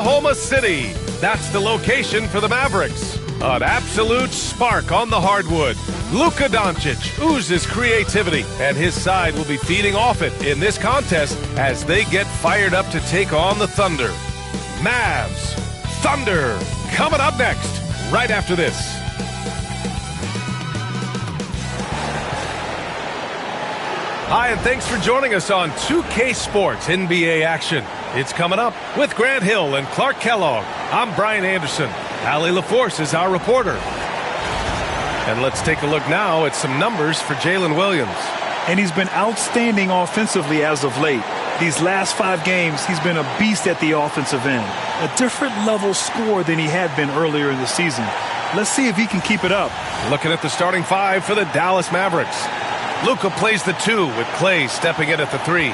Oklahoma City. That's the location for the Mavericks. An absolute spark on the hardwood. Luka Doncic oozes creativity, and his side will be feeding off it in this contest as they get fired up to take on the Thunder. Mavs, Thunder, coming up next, right after this. Hi, and thanks for joining us on 2K Sports NBA action. It's coming up with Grant Hill and Clark Kellogg. I'm Brian Anderson. Allie LaForce is our reporter. And let's take a look now at some numbers for Jalen Williams. And he's been outstanding offensively as of late. These last 5 games, he's been a beast at the offensive end. A different level scorer than he had been earlier in the season. Let's see if he can keep it up. Looking at the starting 5 for the Dallas Mavericks. Luka plays the 2 with Clay stepping in at the 3.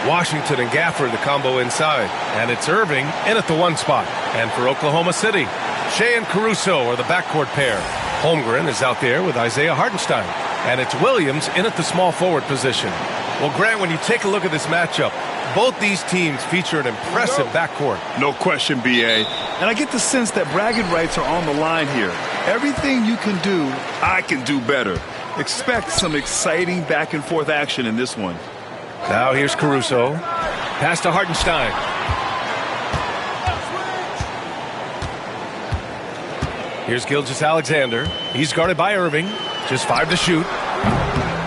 Washington and Gafford the combo inside. And it's Irving in at the 1 spot. And for Oklahoma City, Shea and Caruso are the backcourt pair. Holmgren is out there with Isaiah Hartenstein. And it's Williams in at the small forward position. Well, Grant, when you take a look at this matchup, both these teams feature an impressive backcourt. No question, B.A. And I get the sense that bragging rights are on the line here. Everything you can do, I can do better. Expect some exciting back-and-forth action in this one. Now here's Caruso. Pass to Hartenstein. Here's Gilgeous-Alexander. He's guarded by Irving. Just 5 to shoot.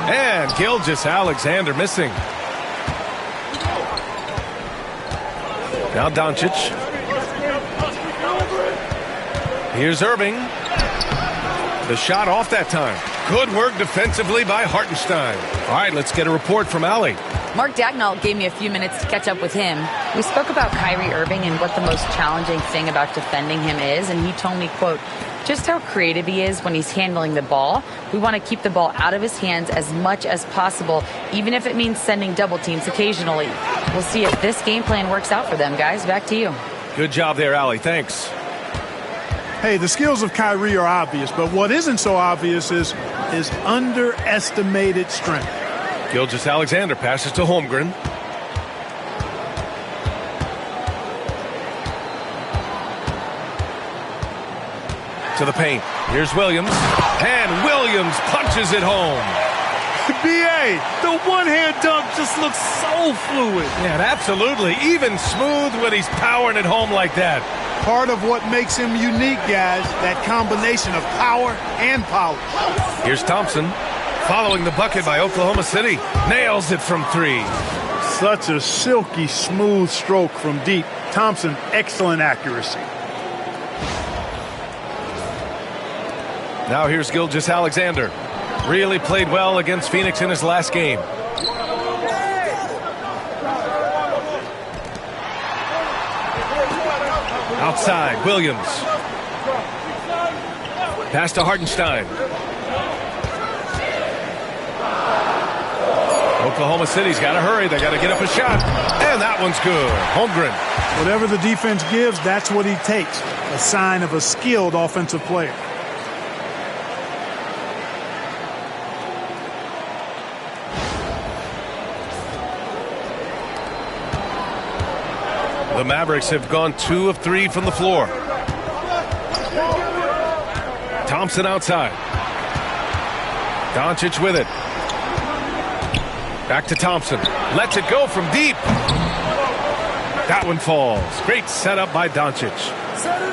And Gilgeous-Alexander missing. Now Doncic. Here's Irving. The shot off that time. Good work defensively by Hartenstein. All right, let's get a report from Allie. Mark Dagnall gave me a few minutes to catch up with him. We spoke about Kyrie Irving and what the most challenging thing about defending him is, and he told me, quote, just how creative he is when he's handling the ball. We want to keep the ball out of his hands as much as possible, even if it means sending double teams occasionally. We'll see if this game plan works out for them, guys. Back to you. Good job there, Allie. Thanks. Hey, the skills of Kyrie are obvious, but what isn't so obvious is his underestimated strength. Gilgeous-Alexander passes to Holmgren. To the paint. Here's Williams. And Williams punches it home. B.A., the one-hand dunk just looks so fluid. Yeah, absolutely. Even smooth when he's powering it home like that. Part of what makes him unique, guys, that combination of power and polish. Here's Thompson. Following the bucket by Oklahoma City. Nails it from 3. Such a silky, smooth stroke from deep. Thompson, excellent accuracy. Now here's Gilgeous-Alexander. Really played well against Phoenix in his last game. Outside, Williams. Pass to Hartenstein. Oklahoma City's got to hurry. They got to get up a shot. And that one's good. Holmgren. Whatever the defense gives, that's what he takes. A sign of a skilled offensive player. The Mavericks have gone 2 of 3 from the floor. Thompson outside. Doncic with it. Back to Thompson. Lets it go from deep. That one falls. Great setup by Doncic.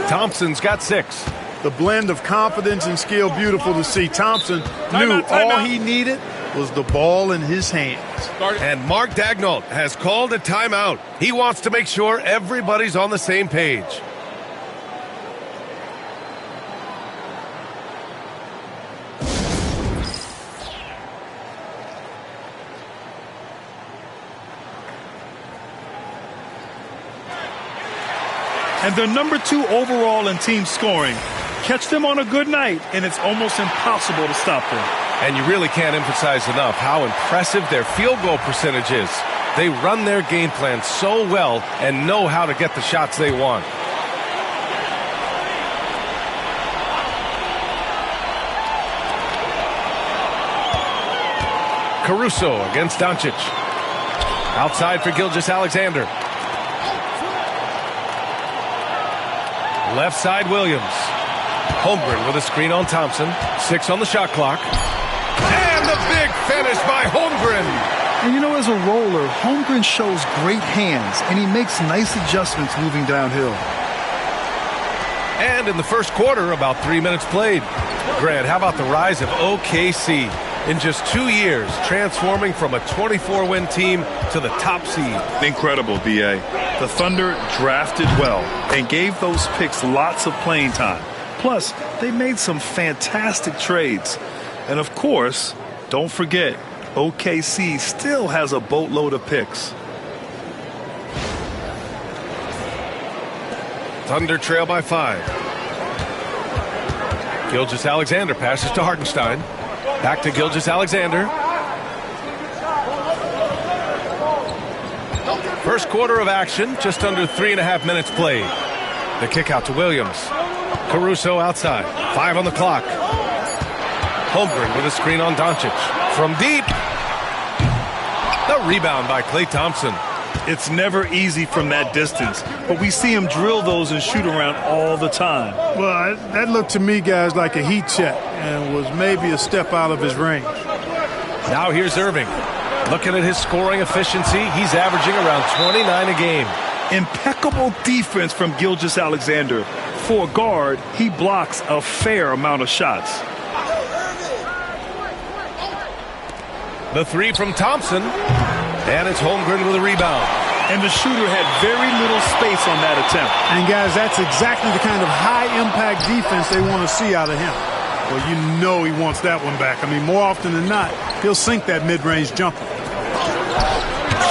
Thompson's got 6. The blend of confidence and skill, beautiful to see. Thompson knew all he needed was the ball in his hands. And Mark Dagnall has called a timeout. He wants to make sure everybody's on the same page. And they're number 2 overall in team scoring. Catch them on a good night, and it's almost impossible to stop them. And you really can't emphasize enough how impressive their field goal percentage is. They run their game plan so well and know how to get the shots they want. Caruso against Doncic. Outside for Gilgeous-Alexander. Left side, Williams. Holmgren with a screen on Thompson. 6 on the shot clock. And the big finish by Holmgren. And you know, as a roller, Holmgren shows great hands, and he makes nice adjustments moving downhill. And in the first quarter, about 3 minutes played. Grant, how about the rise of OKC? In just 2 years, transforming from a 24-win team to the top seed. Incredible, B.A. The Thunder drafted well and gave those picks lots of playing time. Plus, they made some fantastic trades. And of course, don't forget, OKC still has a boatload of picks. Thunder trail by 5. Gilgeous-Alexander passes to Hartenstein. Back to Gilgeous-Alexander. First quarter of action, just under 3.5 minutes played. The kick out to Williams. Caruso outside. 5 on the clock. Holmgren with a screen on Doncic. From deep. The rebound by Klay Thompson. It's never easy from that distance, but we see him drill those and shoot around all the time. Well, that looked to me, guys, like a heat check and was maybe a step out of his range. Now here's Irving. Looking at his scoring efficiency, he's averaging around 29 a game. Impeccable defense from Gilgeous-Alexander. For a guard, he blocks a fair amount of shots. The 3 from Thompson. And it's Holmgren with a rebound. And the shooter had very little space on that attempt. And, guys, that's exactly the kind of high-impact defense they want to see out of him. Well, you know he wants that one back. I mean, more often than not, he'll sink that mid-range jumper.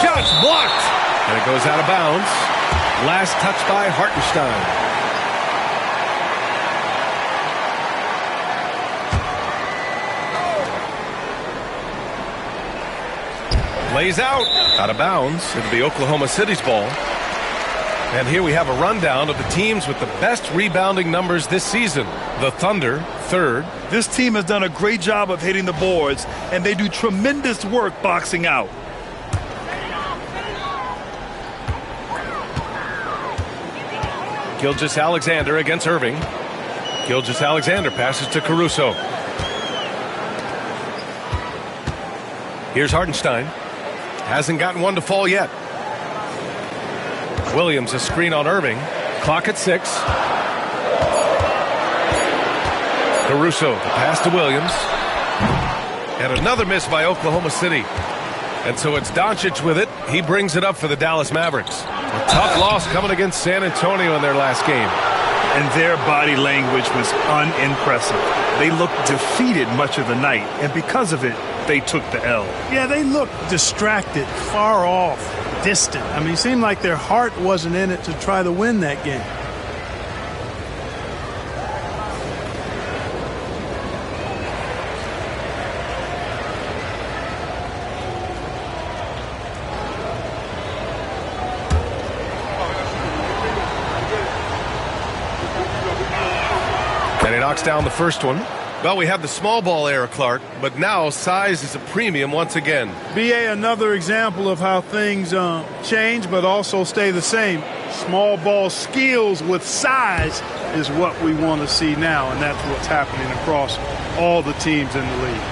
Shots blocked. And it goes out of bounds. Last touch by Hartenstein. Lays out of bounds. It'll be Oklahoma City's ball. And here we have a rundown of the teams with the best rebounding numbers this season. The Thunder, 3rd. This team has done a great job of hitting the boards, and they do tremendous work boxing out. Gilgeous-Alexander against Irving. Gilgeous-Alexander passes to Caruso. Here's Hartenstein. Hasn't gotten one to fall yet. Williams, a screen on Irving. Clock at 6. Caruso, the pass to Williams. And another miss by Oklahoma City. And so it's Doncic with it. He brings it up for the Dallas Mavericks. A tough loss coming against San Antonio in their last game. And their body language was unimpressive. They looked defeated much of the night, and because of it, they took the L. Yeah, they looked distracted, far off, distant. I mean, it seemed like their heart wasn't in it to try to win that game. And he knocks down the first one. Well, we have the small ball era, Clark, but now size is a premium once again. B.A., another example of how things change but also stay the same. Small ball skills with size is what we want to see now, and that's what's happening across all the teams in the league.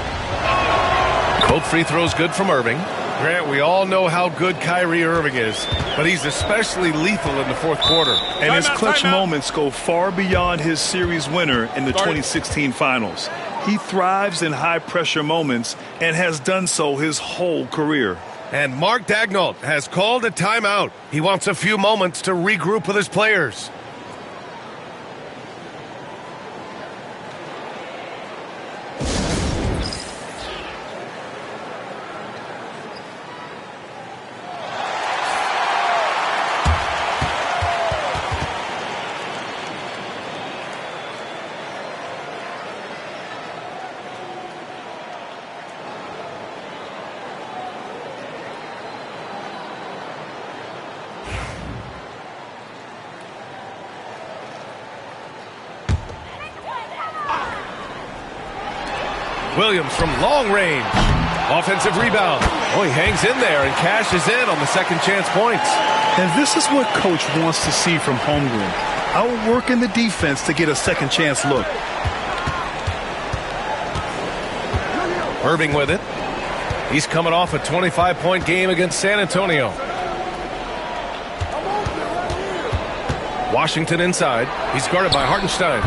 Both free throws good from Irving. Grant, we all know how good Kyrie Irving is, but he's especially lethal in the fourth quarter. And his clutch moments go far beyond his series winner in the 2016 finals. He thrives in high-pressure moments and has done so his whole career. And Mark Daigneault has called a timeout. He wants a few moments to regroup with his players. Williams from long range. Offensive rebound. Oh, he hangs in there and cashes in on the second chance points. And this is what Coach wants to see from Holmgren. Outworking the defense to get a second chance look. Irving with it. He's coming off a 25-point game against San Antonio. Washington inside. He's guarded by Hartenstein.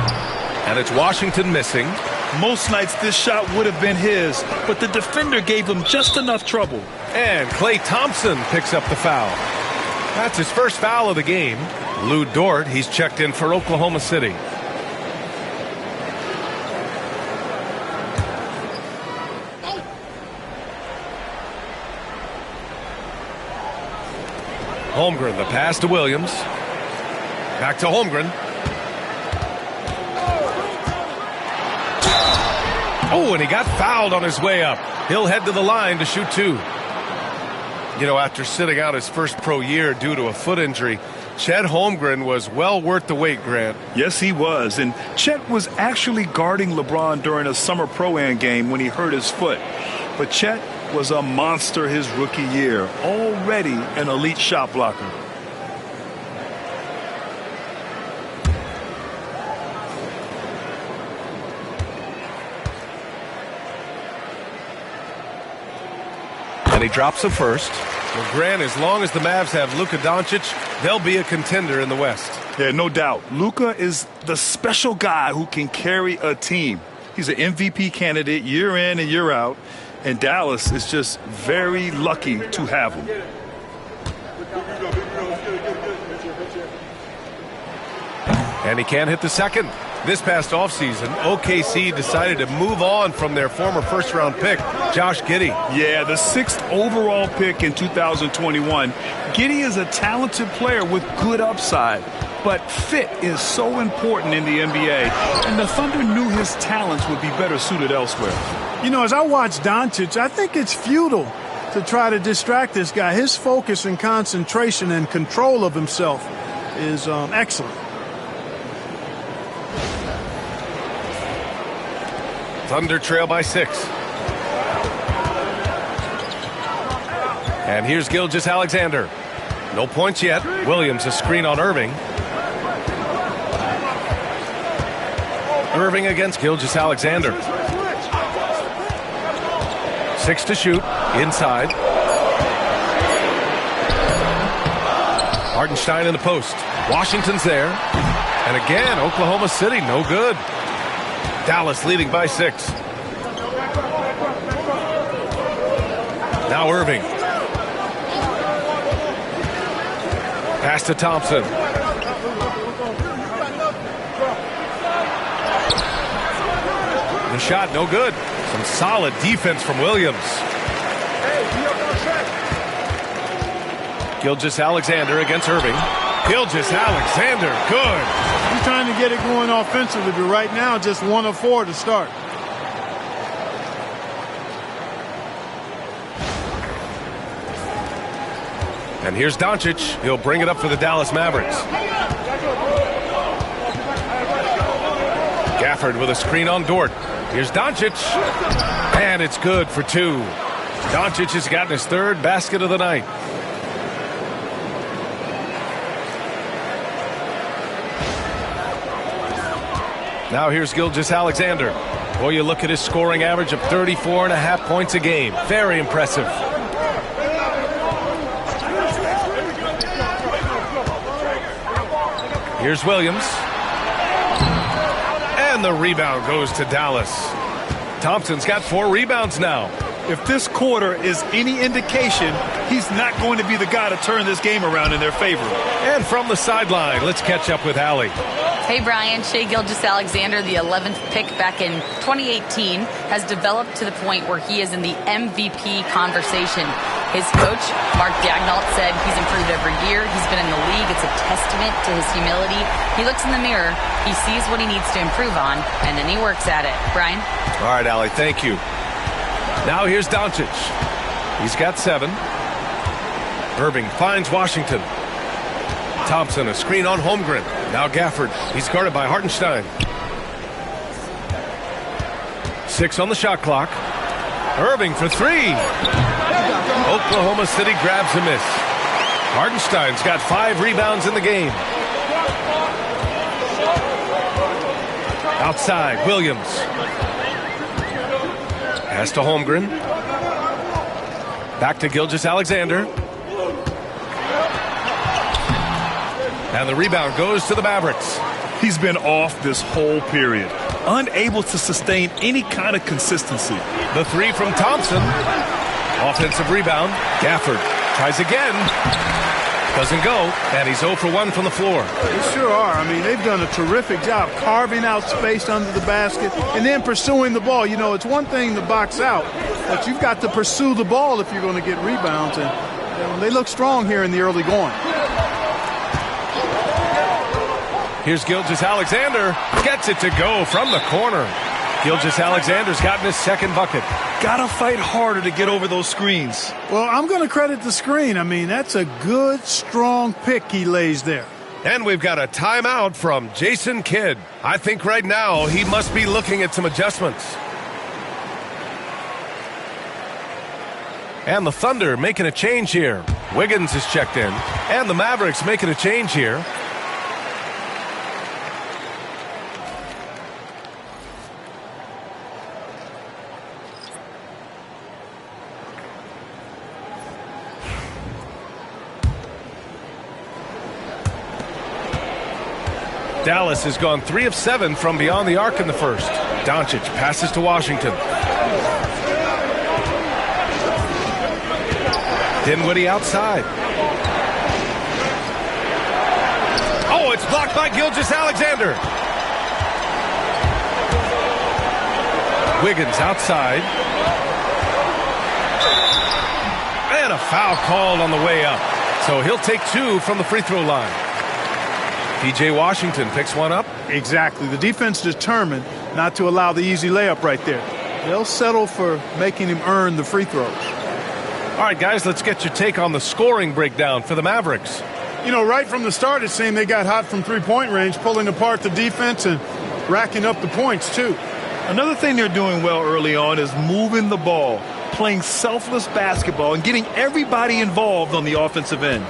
And it's Washington missing. Most nights this shot would have been his, but the defender gave him just enough trouble. And Klay Thompson picks up the foul. That's his first foul of the game. Lou Dort, he's checked in for Oklahoma City. Holmgren, the pass to Williams. Back to Holmgren. Oh, and he got fouled on his way up. He'll head to the line to shoot two. You know, after sitting out his first pro year due to a foot injury, Chet Holmgren was well worth the wait, Grant. Yes, he was. And Chet was actually guarding LeBron during a summer Pro-Am game when he hurt his foot. But Chet was a monster his rookie year, already an elite shot blocker. And he drops the first. Well, Grant, as long as the Mavs have Luka Doncic, they'll be a contender in the West. Yeah, no doubt. Luka is the special guy who can carry a team. He's an MVP candidate year in and year out, and Dallas is just very lucky to have him. And he can't hit the second. This past offseason, OKC decided to move on from their former first-round pick, Josh Giddey. Yeah, the 6th overall pick in 2021. Giddey is a talented player with good upside, but fit is so important in the NBA, and the Thunder knew his talents would be better suited elsewhere. You know, as I watch Doncic, I think it's futile to try to distract this guy. His focus and concentration and control of himself is excellent. Thunder trail by 6. And here's Gilgeous-Alexander. No points yet. Williams a screen on Irving. Irving against Gilgeous-Alexander. 6 to shoot. Inside. Hartenstein in the post. Washington's there. And again, Oklahoma City, no good. Dallas leading by 6. Now Irving. Pass to Thompson. The shot, no good. Some solid defense from Williams. Gilgeous-Alexander against Irving. Gilgeous-Alexander, good. He's trying to get it going offensively, but right now just 1 of 4 to start. And here's Doncic. He'll bring it up for the Dallas Mavericks. Gafford with a screen on Dort. Here's Doncic. And it's good for 2. Doncic has gotten his 3rd basket of the night. Now here's Gilgeous-Alexander. Boy, you look at his scoring average of 34.5 points a game. Very impressive. Here's Williams. And the rebound goes to Dallas. Thompson's got 4 rebounds now. If this quarter is any indication, he's not going to be the guy to turn this game around in their favor. And from the sideline, let's catch up with Allie. Hey, Brian. Shai Gilgeous-Alexander, the 11th pick back in 2018, has developed to the point where he is in the MVP conversation. His coach, Mark Daignault, said he's improved every year. He's been in the league. It's a testament to his humility. He looks in the mirror, he sees what he needs to improve on, and then he works at it. Brian? All right, Allie, thank you. Now here's Doncic. He's got 7. Irving finds Washington. Thompson, a screen on Holmgren. Now Gafford. He's guarded by Hartenstein. 6 on the shot clock. Irving for 3. Oklahoma City grabs a miss. Hartenstein's got 5 rebounds in the game. Outside, Williams. Pass to Holmgren. Back to Gilgeous-Alexander. And the rebound goes to the Mavericks. He's been off this whole period, unable to sustain any kind of consistency. The 3 from Thompson. Offensive rebound. Gafford tries again. Doesn't go, and he's 0 for 1 from the floor. They sure are. I mean, they've done a terrific job carving out space under the basket and then pursuing the ball. You know, it's one thing to box out, but you've got to pursue the ball if you're going to get rebounds, and they look strong here in the early going. Here's Gilgeous-Alexander. Gets it to go from the corner. Gilgeous-Alexander's gotten his second bucket. Gotta fight harder to get over those screens. Well, I'm going to credit the screen. I mean, that's a good, strong pick he lays there. And we've got a timeout from Jason Kidd. I think right now he must be looking at some adjustments. And the Thunder making a change here. Wiggins is checked in. And the Mavericks making a change here. Dallas has gone 3 of 7 from beyond the arc in the first. Doncic passes to Washington. Dinwiddie outside. Oh, it's blocked by Gilgeous-Alexander. Wiggins outside. And a foul called on the way up. So he'll take 2 from the free throw line. P.J. Washington picks one up. Exactly. The defense determined not to allow the easy layup right there. They'll settle for making him earn the free throws. All right, guys, let's get your take on the scoring breakdown for the Mavericks. You know, right from the start, it seemed they got hot from three-point range, pulling apart the defense and racking up the points, too. Another thing they're doing well early on is moving the ball, playing selfless basketball, and getting everybody involved on the offensive end.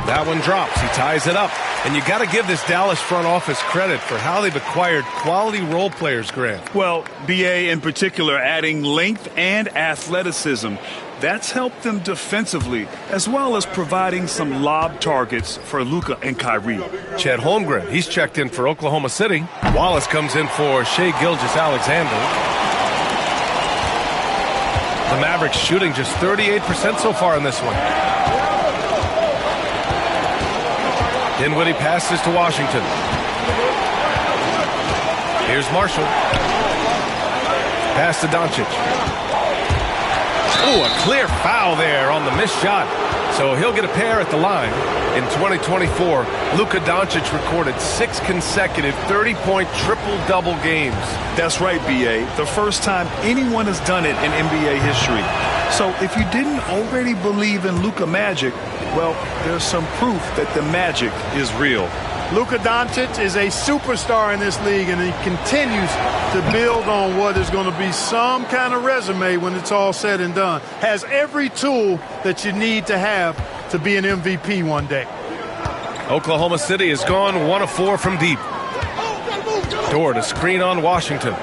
That one drops. He ties it up. And you got to give this Dallas front office credit for how they've acquired quality role players, Grant. Well, B.A. in particular adding length and athleticism. That's helped them defensively, as well as providing some lob targets for Luka and Kyrie. Chet Holmgren, he's checked in for Oklahoma City. Wallace comes in for Shai Gilgeous-Alexander. The Mavericks shooting just 38% so far in this one. Dinwiddie passes to Washington. Here's Marshall. Pass to Doncic. Oh, a clear foul there on the missed shot. So he'll get a pair at the line. In 2024, Luka Doncic recorded 6 consecutive 30-point triple-double games. That's right, B.A. The first time anyone has done it in NBA history. So if you didn't already believe in Luka Magic, well, there's some proof that the magic is real. Luka Doncic is a superstar in this league, and he continues to build on what is going to be some kind of resume when it's all said and done. Has every tool that you need to have to be an MVP one day. Oklahoma City has gone 1 of 4 from deep. Dort a screen on Washington.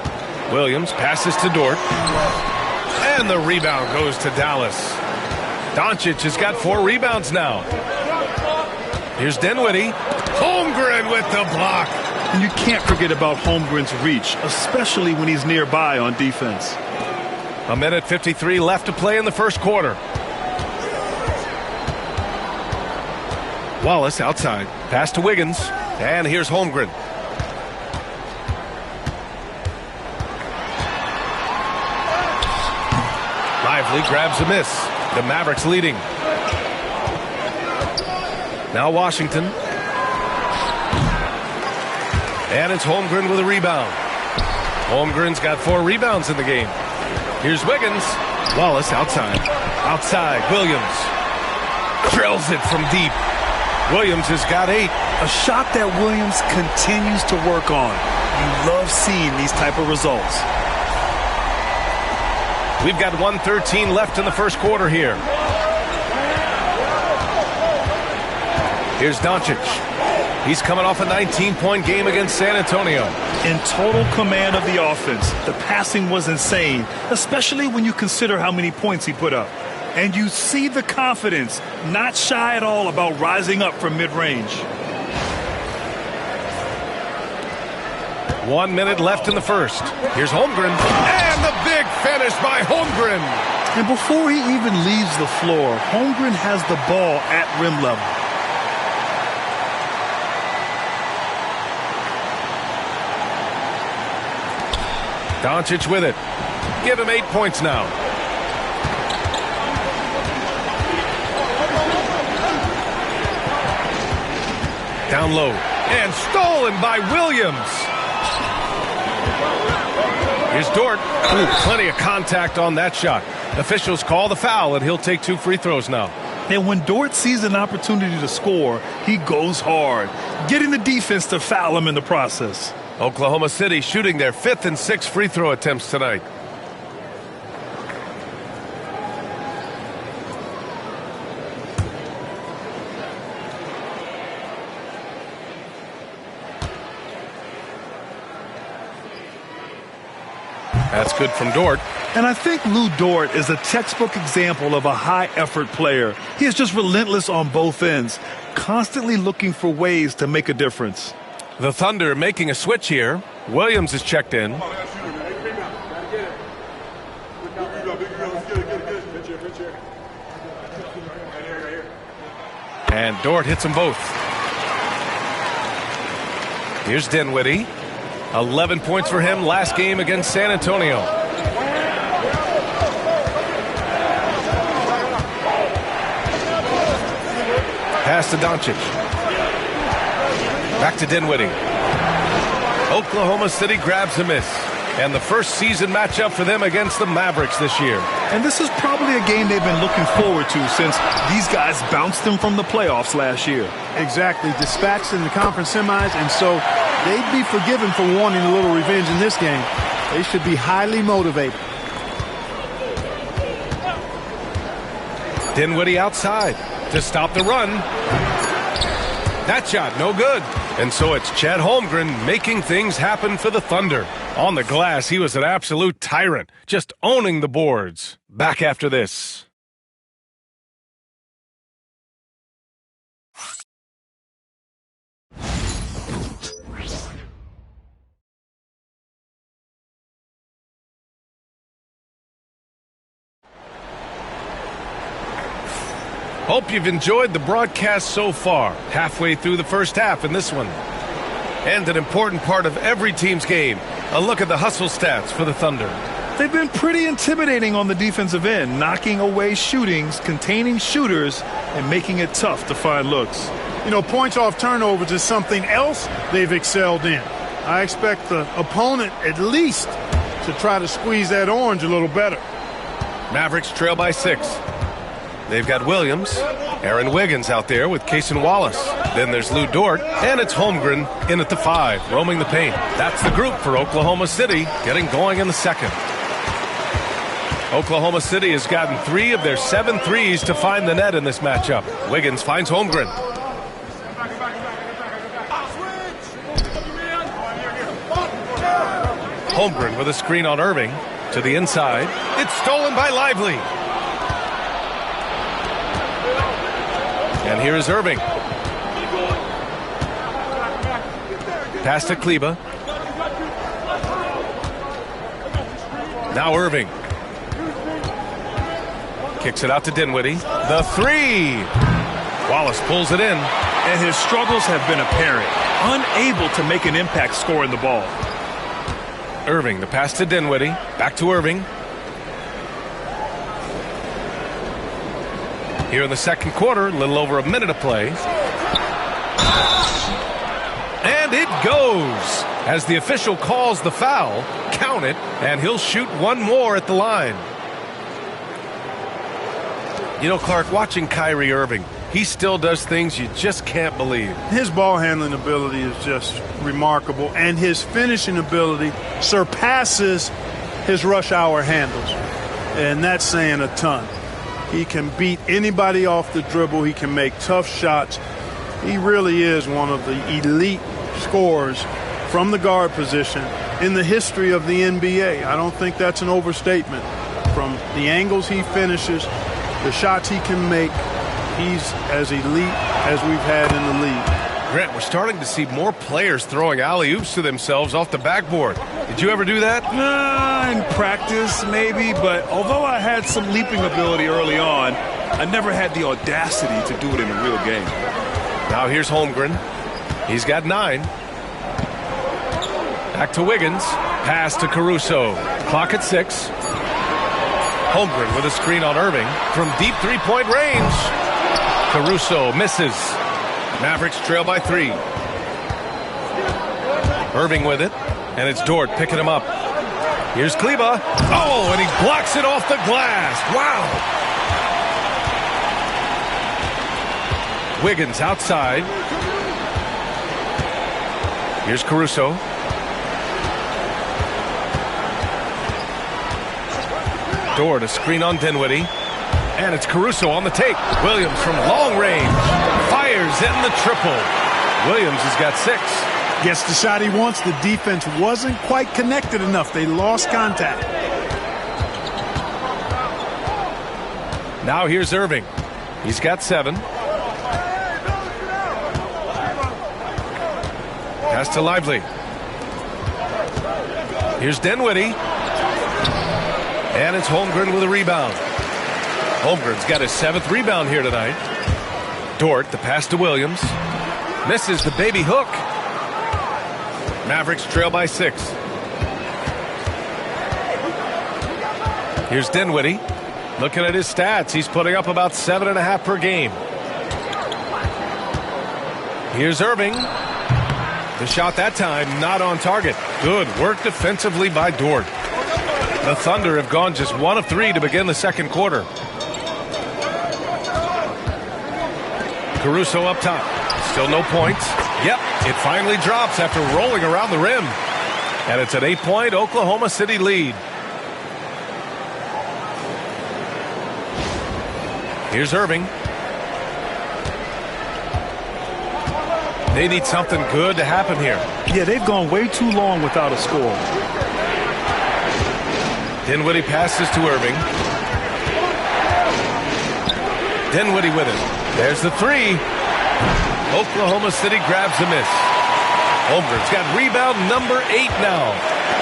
Williams passes to Dort. And the rebound goes to Dallas. Doncic has got 4 rebounds now. Here's Dinwiddie. Holmgren with the block. And you can't forget about Holmgren's reach, especially when he's nearby on defense. 1:53 left to play in the first quarter. Wallace outside. Pass to Wiggins. And here's Holmgren. Lively grabs a miss. The Mavericks leading. Now Washington. And it's Holmgren with a rebound. Holmgren's got 4 rebounds in the game. Here's Wiggins. Wallace outside. Outside. Williams. Drills it from deep. Williams has got 8. A shot that Williams continues to work on. You love seeing these type of results. We've got 1:13 left in the first quarter here. Here's Doncic. He's coming off a 19-point game against San Antonio. In total command of the offense. The passing was insane, especially when you consider how many points he put up. And you see the confidence, not shy at all about rising up from mid-range. 1 minute left in the first. Here's Holmgren. And the big finish by Holmgren. And before he even leaves the floor, Holmgren has the ball at rim level. Doncic with it. Give him 8 points now. Down low. And stolen by Williams. Here's Dort. Ooh, plenty of contact on that shot. Officials call the foul, and he'll take 2 free throws now. And when Dort sees an opportunity to score, he goes hard, getting the defense to foul him in the process. Oklahoma City shooting their 5th and 6th free throw attempts tonight. That's good from Dort. And I think Lou Dort is a textbook example of a high-effort player. He is just relentless on both ends, constantly looking for ways to make a difference. The Thunder making a switch here. Williams is checked in. And Dort hits them both. Here's Dinwiddie. 11 points for him last game against San Antonio. Pass to Doncic. Back to Dinwiddie. Oklahoma City grabs a miss. And the first season matchup for them against the Mavericks this year. And this is probably a game they've been looking forward to since these guys bounced them from the playoffs last year. Exactly. Dispatched in the conference semis, and so they'd be forgiven for wanting a little revenge in this game. They should be highly motivated. Dinwiddie outside to stop the run. That shot, no good. And so it's Chet Holmgren making things happen for the Thunder. On the glass, he was an absolute tyrant, just owning the boards. Back after this. Hope you've enjoyed the broadcast so far. Halfway through the first half in this one. And an important part of every team's game, a look at the hustle stats for the Thunder. They've been pretty intimidating on the defensive end, knocking away shootings, containing shooters, and making it tough to find looks. You know, points off turnovers is something else they've excelled in. I expect the opponent at least to try to squeeze that orange a little better. Mavericks trail by 6. They've got Williams, Aaron Wiggins out there with Cason Wallace. Then there's Lou Dort, and it's Holmgren in at the 5, roaming the paint. That's the group for Oklahoma City, getting going in the second. Oklahoma City has gotten 3 of their 7 threes to find the net in this matchup. Wiggins finds Holmgren. Holmgren with a screen on Irving. To the inside. It's stolen by Lively. And here is Irving. Pass to Kleba. Now Irving. Kicks it out to Dinwiddie. The 3. Wallace pulls it in. And his struggles have been apparent. Unable to make an impact scoring the ball. Irving, the pass to Dinwiddie. Back to Irving. Here in the second quarter, a little over a minute of play. And it goes. As the official calls the foul, count it, and he'll shoot one more at the line. You know, Clark, watching Kyrie Irving, he still does things you just can't believe. His ball handling ability is just remarkable, and his finishing ability surpasses his rush hour handles. and that's saying a ton. He can beat anybody off the dribble. He can make tough shots. He really is one of the elite scorers from the guard position in the history of the NBA. I don't think that's an overstatement. From the angles he finishes, the shots he can make, he's as elite as we've had in the league. Grant, we're starting to see more players throwing alley-oops to themselves off the backboard. Did you ever do that? In practice, maybe, but although I had some leaping ability early on, I never had the audacity to do it in a real game. Now here's Holmgren. He's got 9. Back to Wiggins. Pass to Caruso. Clock at 6. Holmgren with a screen on Irving from deep three-point range. Caruso misses. Mavericks trail by 3. Irving with it, and it's Dort picking him up. Here's Kleba. Oh, and he blocks it off the glass. Wow. Wiggins outside. Here's Caruso. Dort, a screen on Dinwiddie. And it's Caruso on the take. Williams from long range. Fires in the triple. Williams has got 6. Gets the shot he wants. The defense wasn't quite connected enough. They lost contact. Now here's Irving. He's got 7. Pass to Lively. Here's Dinwiddie. And it's Holmgren with a rebound. Holmgren's got his 7th rebound here tonight. Dort, the pass to Williams. Misses the baby hook. Mavericks trail by 6. Here's Dinwiddie. Looking at his stats, he's putting up about 7.5 per game. Here's Irving. The shot that time not on target. Good work defensively by Dort. The Thunder have gone just 1 of 3 to begin the second quarter. Caruso up top. Still no points. Yep, it finally drops after rolling around the rim. And it's an 8-point Oklahoma City lead. Here's Irving. They need something good to happen here. Yeah, they've gone way too long without a score. Dinwiddie passes to Irving. Dinwiddie with it. There's the 3. Oklahoma City grabs the miss. Holmgren's got rebound number 8 now.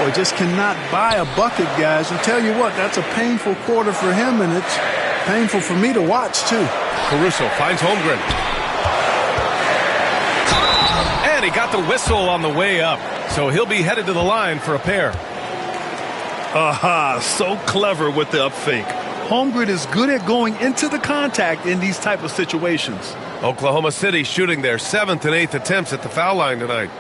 Boy, just cannot buy a bucket, guys. And tell you what, that's a painful quarter for him, and it's painful for me to watch, too. Caruso finds Holmgren. And he got the whistle on the way up. So he'll be headed to the line for a pair. Aha, so clever with the up fake. Holmgren is good at going into the contact in these type of situations. Oklahoma City shooting their 7th and 8th attempts at the foul line tonight.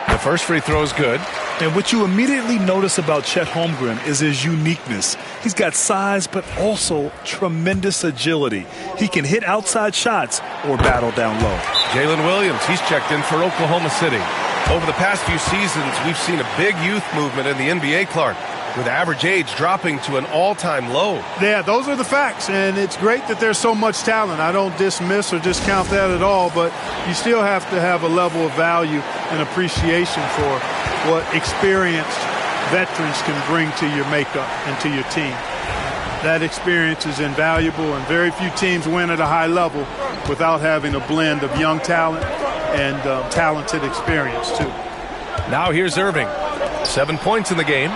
The first free throw is good. And what you immediately notice about Chet Holmgren is his uniqueness. He's got size, but also tremendous agility. He can hit outside shots or battle down low. Jalen Williams, he's checked in for Oklahoma City. Over the past few seasons, we've seen a big youth movement in the NBA, Clark, with average age dropping to an all-time low. Yeah, those are the facts, and it's great that there's so much talent. I don't dismiss or discount that at all, but you still have to have a level of value and appreciation for what experienced veterans can bring to your makeup and to your team. That experience is invaluable, and very few teams win at a high level without having a blend of young talent and talented experience, too. Now here's Irving. 7 points in the game.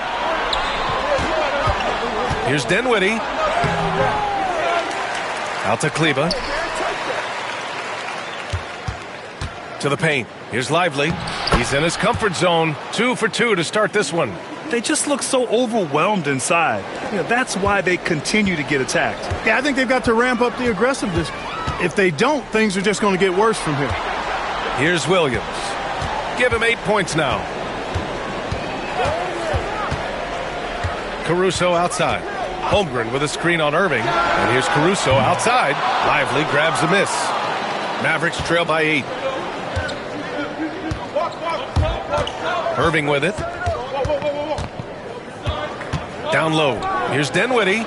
Here's Dinwiddie. Out to Kleba. To the paint. Here's Lively. He's in his comfort zone. 2 for 2 to start this one. They just look so overwhelmed inside. That's why they continue to get attacked. Yeah, I think they've got to ramp up the aggressiveness. If they don't, things are just going to get worse from here. Here's Williams. Give him 8 points now. Caruso outside. Holmgren with a screen on Irving. And here's Caruso outside. Lively grabs a miss. Mavericks trail by 8. Irving with it. Down low. Here's Dinwiddie.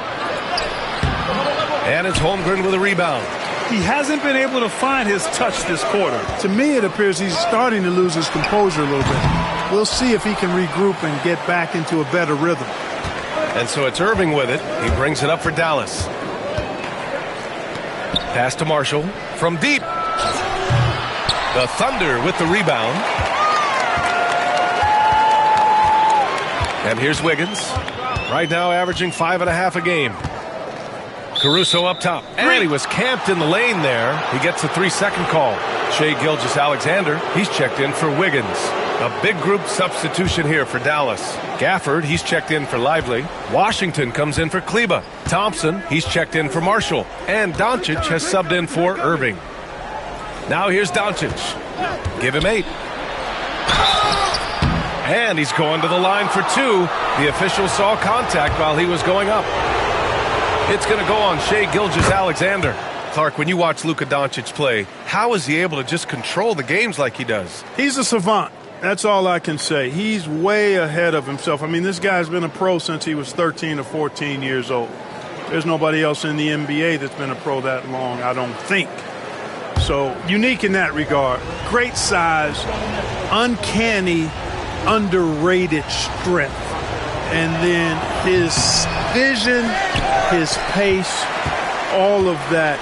And it's Holmgren with a rebound. He hasn't been able to find his touch this quarter. To me, it appears he's starting to lose his composure a little bit. We'll see if he can regroup and get back into a better rhythm. And so it's Irving with it. He brings it up for Dallas. Pass to Marshall from deep. The Thunder with the rebound. And here's Wiggins. Right now averaging 5.5 a game. Caruso up top. And he was camped in the lane there. He gets a 3-second call. Shai Gilgeous-Alexander, he's checked in for Wiggins. A big group substitution here for Dallas. Gafford, he's checked in for Lively. Washington comes in for Kleba. Thompson, he's checked in for Marshall. And Doncic has subbed in for Irving. Now here's Doncic. Give him 8. And he's going to the line for 2. The official saw contact while he was going up. It's going to go on Shai Gilgeous-Alexander. Clark, when you watch Luka Doncic play, how is he able to just control the games like he does? He's a savant. That's all I can say. He's way ahead of himself. I mean, this guy's been a pro since he was 13 or 14 years old. There's nobody else in the NBA that's been a pro that long, I don't think. So, unique in that regard. Great size, uncanny, underrated strength. And then his vision, his pace, all of that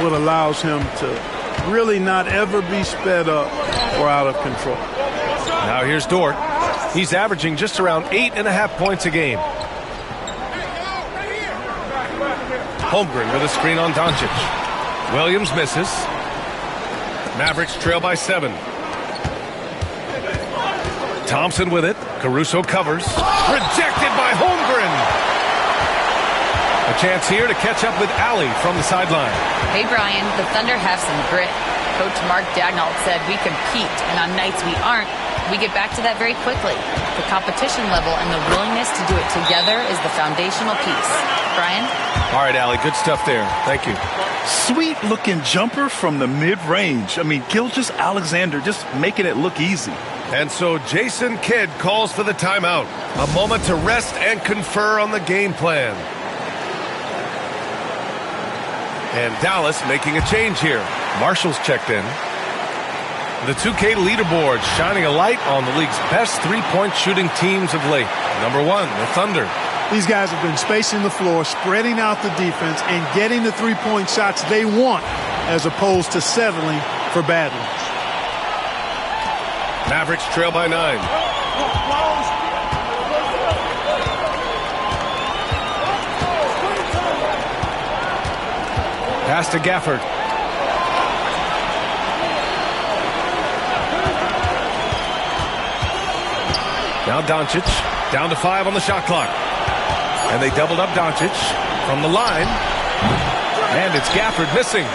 what allows him to really not ever be sped up or out of control. Now here's Dort. He's averaging just around 8.5 points a game. Holmgren with a screen on Doncic. Williams misses. Mavericks trail by 7. Thompson with it. Caruso covers. Rejected by Holmgren. A chance here to catch up with Allie from the sideline. Hey, Brian, the Thunder have some grit. Coach Mark Daigneault said we compete, and on nights we aren't, we get back to that very quickly. The competition level and the willingness to do it together is the foundational piece. Brian? All right, Allie, good stuff there. Thank you. Sweet-looking jumper from the mid-range. I mean, Gilgeous-Alexander just making it look easy. And so Jason Kidd calls for the timeout. A moment to rest and confer on the game plan. And Dallas making a change here. Marshall's checked in. The 2K leaderboard shining a light on the league's best three-point shooting teams of late. Number 1, the Thunder. These guys have been spacing the floor, spreading out the defense, and getting the three-point shots they want as opposed to settling for bad ones. Mavericks trail by 9. Pass to Gafford. Now Doncic, down to 5 on the shot clock. And they doubled up Doncic from the line. And it's Gafford missing.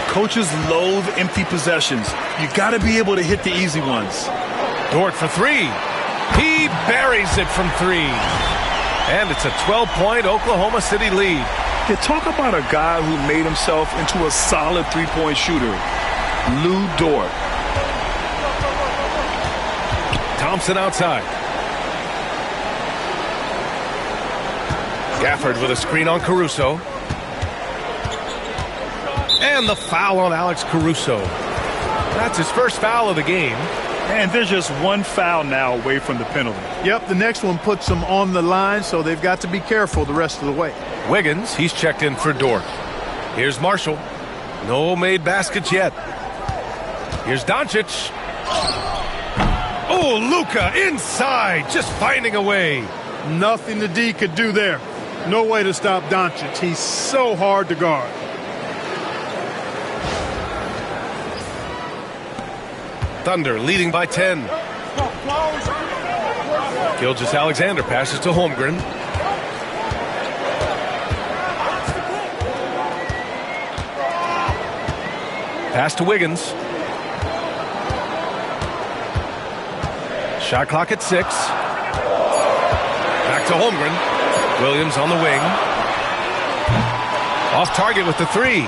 Coaches loathe empty possessions. You got to be able to hit the easy ones. Dort for 3. He buries it from 3. And it's a 12-point Oklahoma City lead. Yeah, talk about a guy who made himself into a solid three-point shooter. Lou Dort. Thompson outside. Gafford with a screen on Caruso. And the foul on Alex Caruso. That's his first foul of the game. And there's just one foul now away from the penalty. Yep, the next one puts them on the line, so they've got to be careful the rest of the way. Wiggins, he's checked in for Dort. Here's Marshall. No made baskets yet. Here's Doncic. Oh, Luka inside, just finding a way. Nothing the D could do there. No way to stop Doncic. He's so hard to guard. Thunder leading by 10. Gilgeous-Alexander passes to Holmgren. Pass to Wiggins. Shot clock at 6. Back to Holmgren. Williams on the wing. Off target with the three.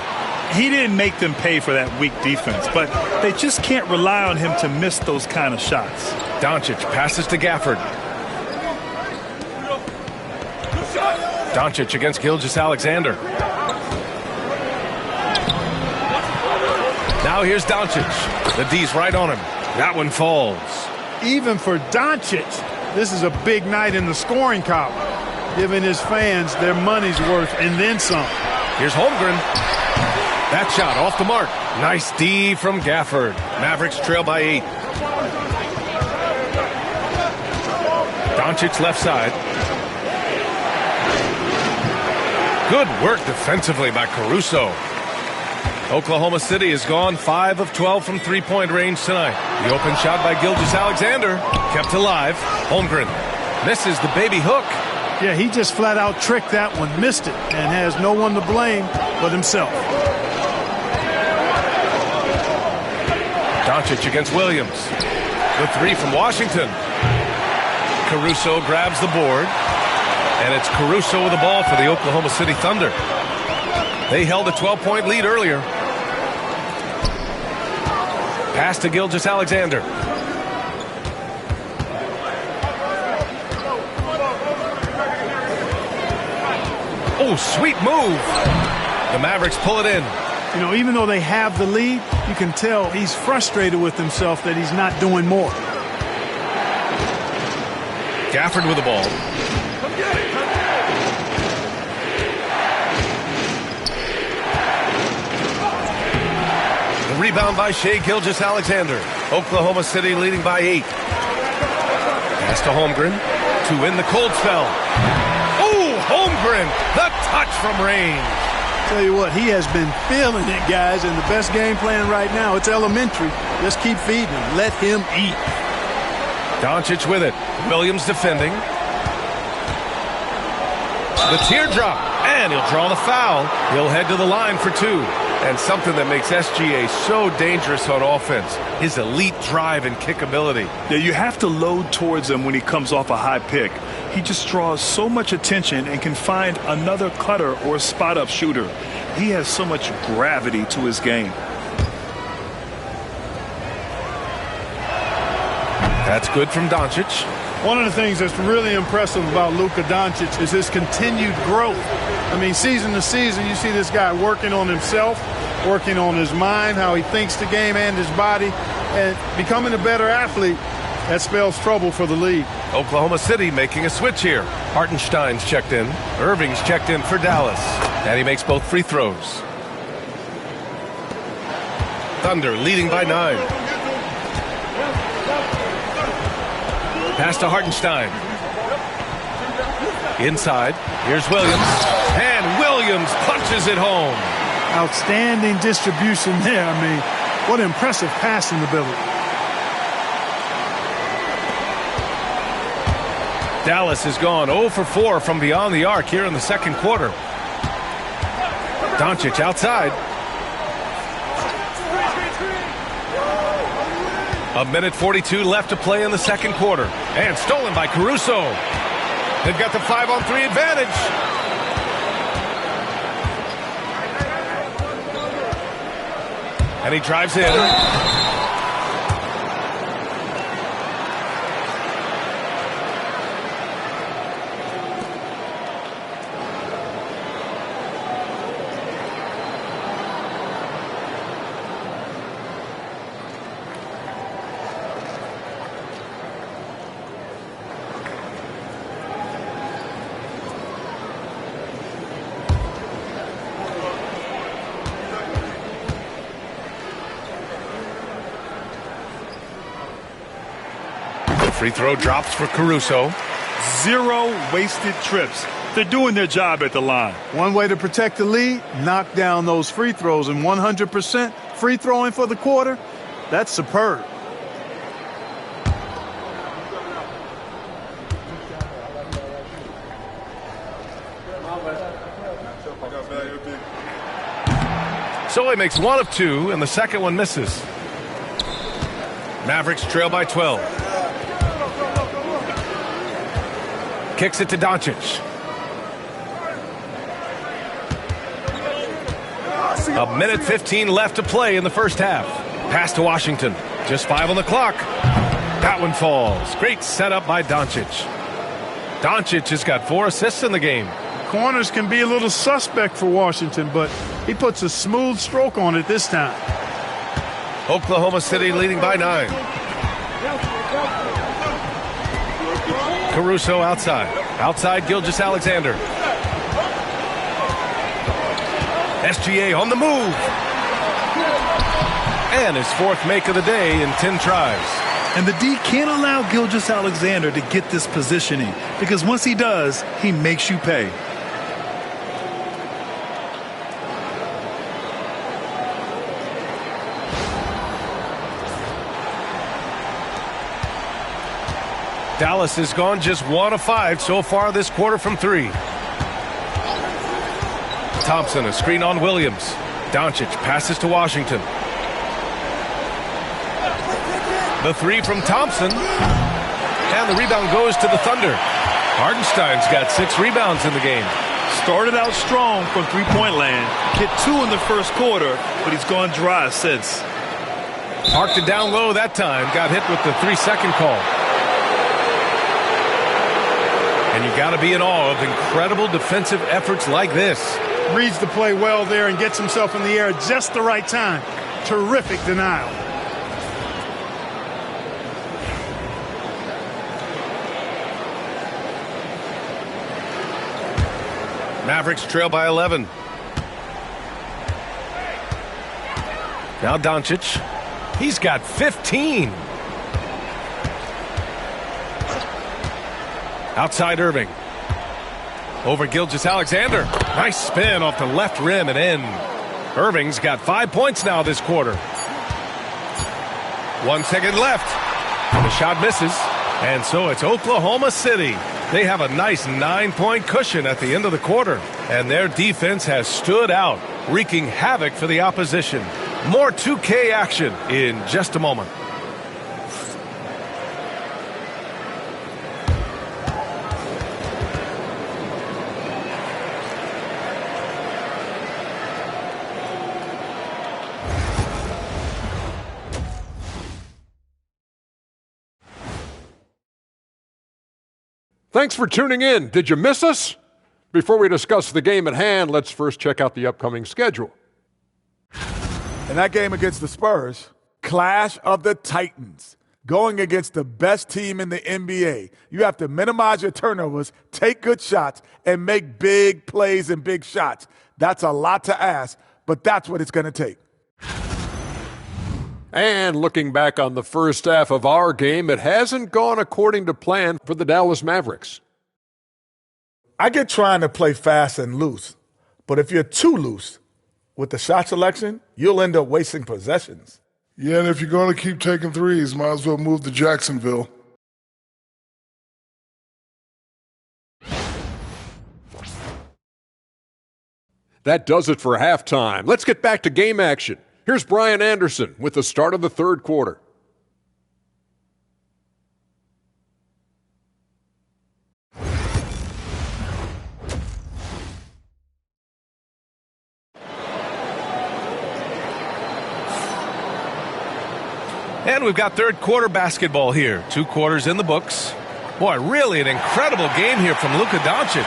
He didn't make them pay for that weak defense, but they just can't rely on him to miss those kind of shots. Doncic passes to Gafford. Doncic against Gilgeous-Alexander. Now here's Doncic. The D's right on him. That one falls. Even for Doncic, this is a big night in the scoring column, giving his fans their money's worth and then some. Here's Holmgren. That shot off the mark. Nice D from Gafford. Mavericks trail by 8. Doncic left side. Good work defensively by Caruso. Oklahoma City has gone 5 of 12 from three-point range tonight. The open shot by Gilgeous-Alexander kept alive. Holmgren misses the baby hook. Yeah, he just flat out tricked that one, missed it, and has no one to blame but himself. Doncic against Williams. The three from Washington. Caruso grabs the board. And it's Caruso with the ball for the Oklahoma City Thunder. They held a 12-point lead earlier. Pass to Gilgeous-Alexander. Oh, sweet move. The Mavericks pull it in. You know, even though they have the lead, you can tell he's frustrated with himself that he's not doing more. Gafford with the ball. The rebound by Shai Gilgeous-Alexander. Oklahoma City leading by 8. Pass to Holmgren to win the cold spell. Oh, Holmgren, the touch from range. Tell you what, he has been feeling it, guys, and the best game plan right now, it's elementary. Just keep feeding him. Let him eat. Doncic with it. Williams defending. The teardrop, and he'll draw the foul. He'll head to the line for 2. And something that makes SGA so dangerous on offense, his elite drive and kickability. Yeah, you have to load towards him when he comes off a high pick. He just draws so much attention and can find another cutter or spot-up shooter. He has so much gravity to his game. That's good from Doncic. One of the things that's really impressive about Luka Doncic is his continued growth. I mean, season to season, you see this guy working on himself, working on his mind, how he thinks the game and his body, and becoming a better athlete. That spells trouble for the league. Oklahoma City making a switch here. Hartenstein's checked in. Irving's checked in for Dallas. And he makes both free throws. Thunder leading by 9. Pass to Hartenstein. Inside. Here's Williams. And Williams punches it home. Outstanding distribution there. I mean, what impressive passing ability. Dallas has gone 0 for 4 from beyond the arc here in the second quarter. Doncic outside. A minute 42 left to play in the second quarter. And stolen by Caruso. They've got the 5-on-3 advantage. And he drives in. Free throw drops for Caruso. 0 wasted trips. They're doing their job at the line. One way to protect the lead, knock down those free throws, and 100% free throwing for the quarter, that's superb. So he makes 1 of 2, and the second one misses. Mavericks trail by 12. Kicks it to Doncic. A minute 15 left to play in the first half. Pass to Washington. Just 5 on the clock. That one falls. Great setup by Doncic. Doncic has got 4 assists in the game. Corners can be a little suspect for Washington, but he puts a smooth stroke on it this time. Oklahoma City leading by 9. Caruso outside. Outside Gilgeous-Alexander. SGA on the move. And his 4th make of the day in 10 tries. And the D can't allow Gilgeous-Alexander to get this positioning, because once he does, he makes you pay. Dallas has gone just 1 of 5 so far this quarter from 3. Thompson, a screen on Williams. Doncic passes to Washington. The 3 from Thompson. And the rebound goes to the Thunder. Hardenstein's got 6 rebounds in the game. Started out strong from three-point land. Hit 2 in the first quarter, but he's gone dry since. Parked it down low that time. Got hit with the 3-second call. And you got to be in awe of incredible defensive efforts like this. Reads the play well there and gets himself in the air at just the right time. Terrific denial. Mavericks trail by 11. Now Doncic. He's got 15. Outside Irving. Over Gilgeous-Alexander. Nice spin off the left rim and in. Irving's got 5 points now this quarter. 1 second left. The shot misses. And so it's Oklahoma City. They have a nice 9-point cushion at the end of the quarter. And their defense has stood out, wreaking havoc for the opposition. More 2K action in just a moment. Thanks for tuning in. Did you miss us? Before we discuss the game at hand, let's first check out the upcoming schedule. In that game against the Spurs, clash of the Titans, going against the best team in the NBA. You have to minimize your turnovers, take good shots, and make big plays and big shots. That's a lot to ask, but that's what it's going to take. And looking back on the first half of our game, it hasn't gone according to plan for the Dallas Mavericks. I get trying to play fast and loose, but if you're too loose with the shot selection, you'll end up wasting possessions. Yeah, and if you're going to keep taking threes, might as well move to Jacksonville. That does it for halftime. Let's get back to game action. Here's Brian Anderson with the start of the third quarter. And we've got third quarter basketball here. 2 quarters in the books. Boy, really an incredible game here from Luka Doncic.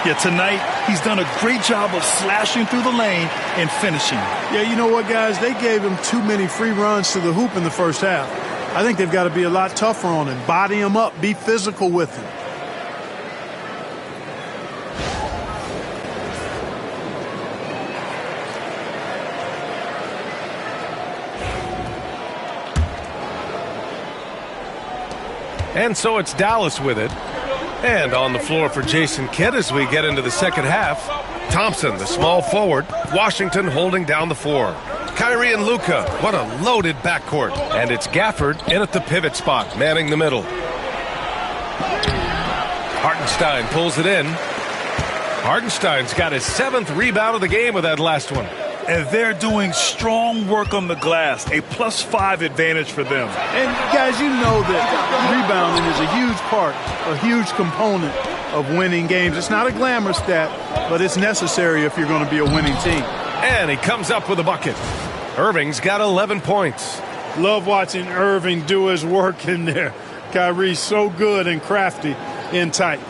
Yeah, tonight he's done a great job of slashing through the lane and finishing. Yeah, you know what, guys? They gave him too many free runs to the hoop in the first half. I think they've got to be a lot tougher on him. Body him up. Be physical with him. And so it's Dallas with it. And on the floor for Jason Kidd as we get into the second half. Thompson, the small forward. Washington holding down the 4. Kyrie and Luka, what a loaded backcourt. And it's Gafford in at the pivot spot, manning the middle. Hartenstein pulls it in. Hartenstein's got his 7th rebound of the game with that last one. And they're doing strong work on the glass, a +5 advantage for them. And, guys, you know that rebounding is a huge part, a huge component of winning games. It's not a glamour stat, but it's necessary if you're going to be a winning team. And he comes up with a bucket. Irving's got 11 points. Love watching Irving do his work in there. Kyrie's so good and crafty in tight.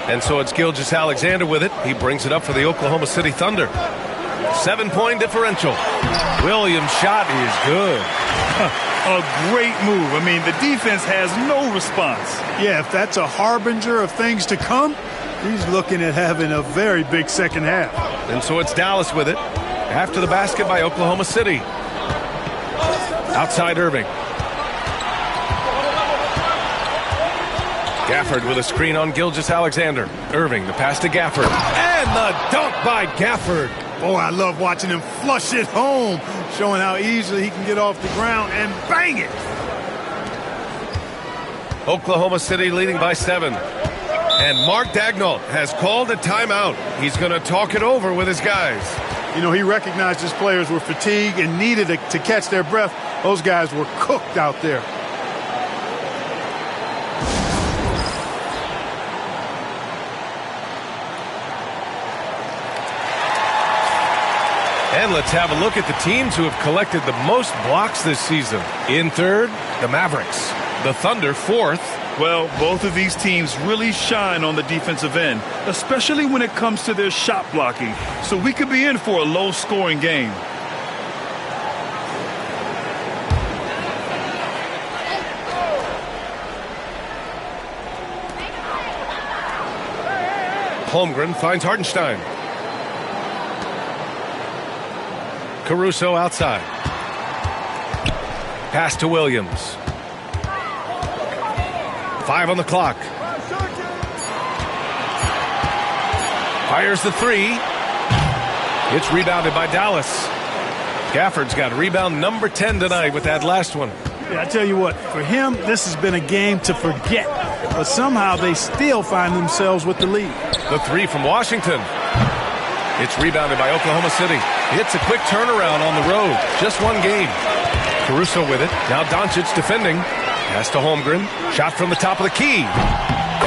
And so it's Gilgeous-Alexander with it. He brings it up for the Oklahoma City Thunder. 7-point differential. Williams' shot is good. A great move. I mean, the defense has no response. Yeah, if that's a harbinger of things to come, he's looking at having a very big second half. And so it's Dallas with it. After the basket by Oklahoma City. Outside Irving. Gafford with a screen on Gilgeous-Alexander. Irving, the pass to Gafford. And the dunk by Gafford. Oh, I love watching him flush it home, showing how easily he can get off the ground and bang it. Oklahoma City leading by 7. And Mark Daigneault has called a timeout. He's going to talk it over with his guys. You know, he recognized his players were fatigued and needed to catch their breath. Those guys were cooked out there. And let's have a look at the teams who have collected the most blocks this season. In third, the Mavericks. The Thunder, fourth. Well, both of these teams really shine on the defensive end, especially when it comes to their shot blocking. So we could be in for a low-scoring game. Holmgren finds Hartenstein. Caruso outside. Pass to Williams. 5 on the clock. Fires the 3. It's rebounded by Dallas. Gafford's got rebound number 10 tonight with that last one. Yeah, I tell you what, for him, this has been a game to forget. But somehow they still find themselves with the lead. The 3 from Washington. It's rebounded by Oklahoma City. It's a quick turnaround on the road. Just one game. Caruso with it. Now Doncic defending. Pass to Holmgren. Shot from the top of the key.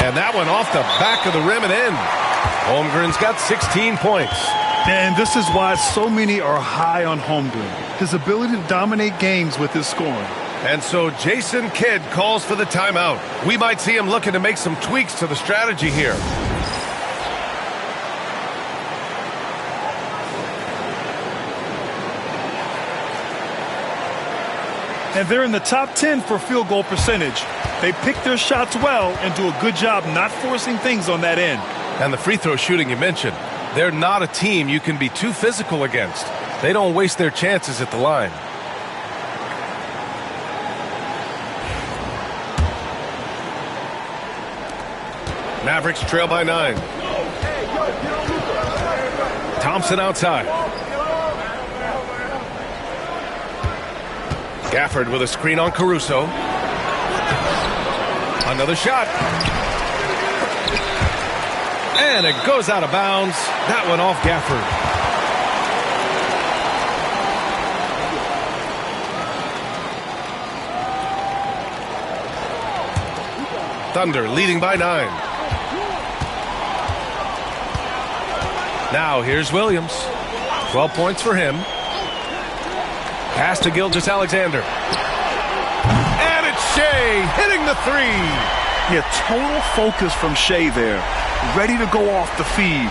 And that one off the back of the rim and in. Holmgren's got 16 points. And this is why so many are high on Holmgren. His ability to dominate games with his scoring. And so Jason Kidd calls for the timeout. We might see him looking to make some tweaks to the strategy here. And they're in the top 10 for field goal percentage. They pick their shots well and do a good job not forcing things on that end. And the free throw shooting you mentioned, they're not a team you can be too physical against. They don't waste their chances at the line. Mavericks trail by 9. Thompson outside. Gafford with a screen on Caruso. Another shot. And it goes out of bounds. That one off Gafford. Thunder leading by 9. Now here's Williams. 12 points for him. Pass to Gilgeous-Alexander. And it's Shea hitting the 3. Yeah, total focus from Shea there. Ready to go off the feed.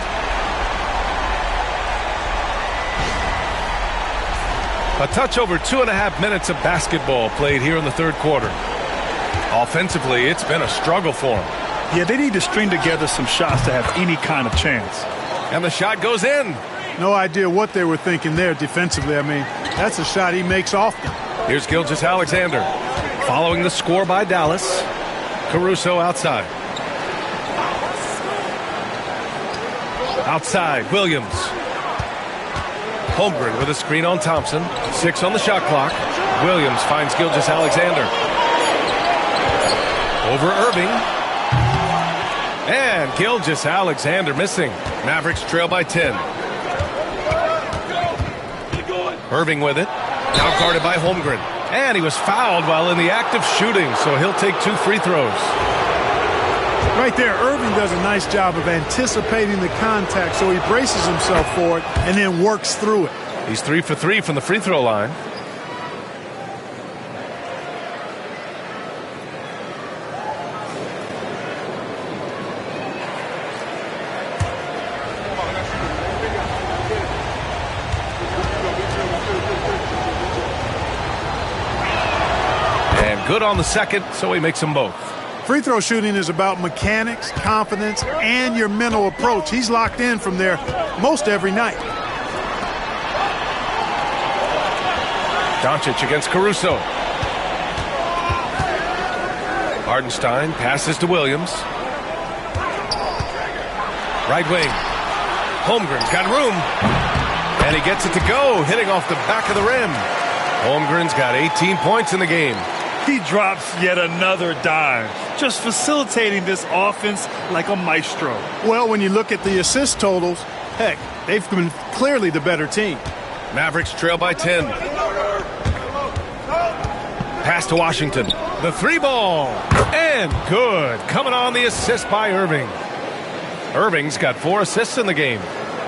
A touch over 2.5 minutes of basketball played here in the third quarter. Offensively, it's been a struggle for them. Yeah, they need to string together some shots to have any kind of chance. And the shot goes in. No idea what they were thinking there defensively. I mean, that's a shot he makes often. Here's Gilgeous-Alexander. Following the score by Dallas. Caruso outside. Outside, Williams. Holmgren with a screen on Thompson. 6 on the shot clock. Williams finds Gilgeous-Alexander. Over Irving. And Gilgeous-Alexander missing. Mavericks trail by 10. Irving with it. Now guarded by Holmgren. And he was fouled while in the act of shooting, so he'll take 2 free throws. Right there, Irving does a nice job of anticipating the contact, so he braces himself for it and then works through it. He's 3 for 3 from the free throw line. And good on the second, so he makes them both. Free throw shooting is about mechanics, confidence, and your mental approach. He's locked in from there most every night. Doncic against Caruso. Hardenstein passes to Williams. Right wing. Holmgren's got room. And he gets it to go, hitting off the back of the rim. Holmgren's got 18 points in the game. He drops yet another dime, just facilitating this offense like a maestro. Well, when you look at the assist totals, heck, they've been clearly the better team. Mavericks trail by 10. Pass to Washington. The three ball. And good. Coming on the assist by Irving. Irving's got 4 assists in the game.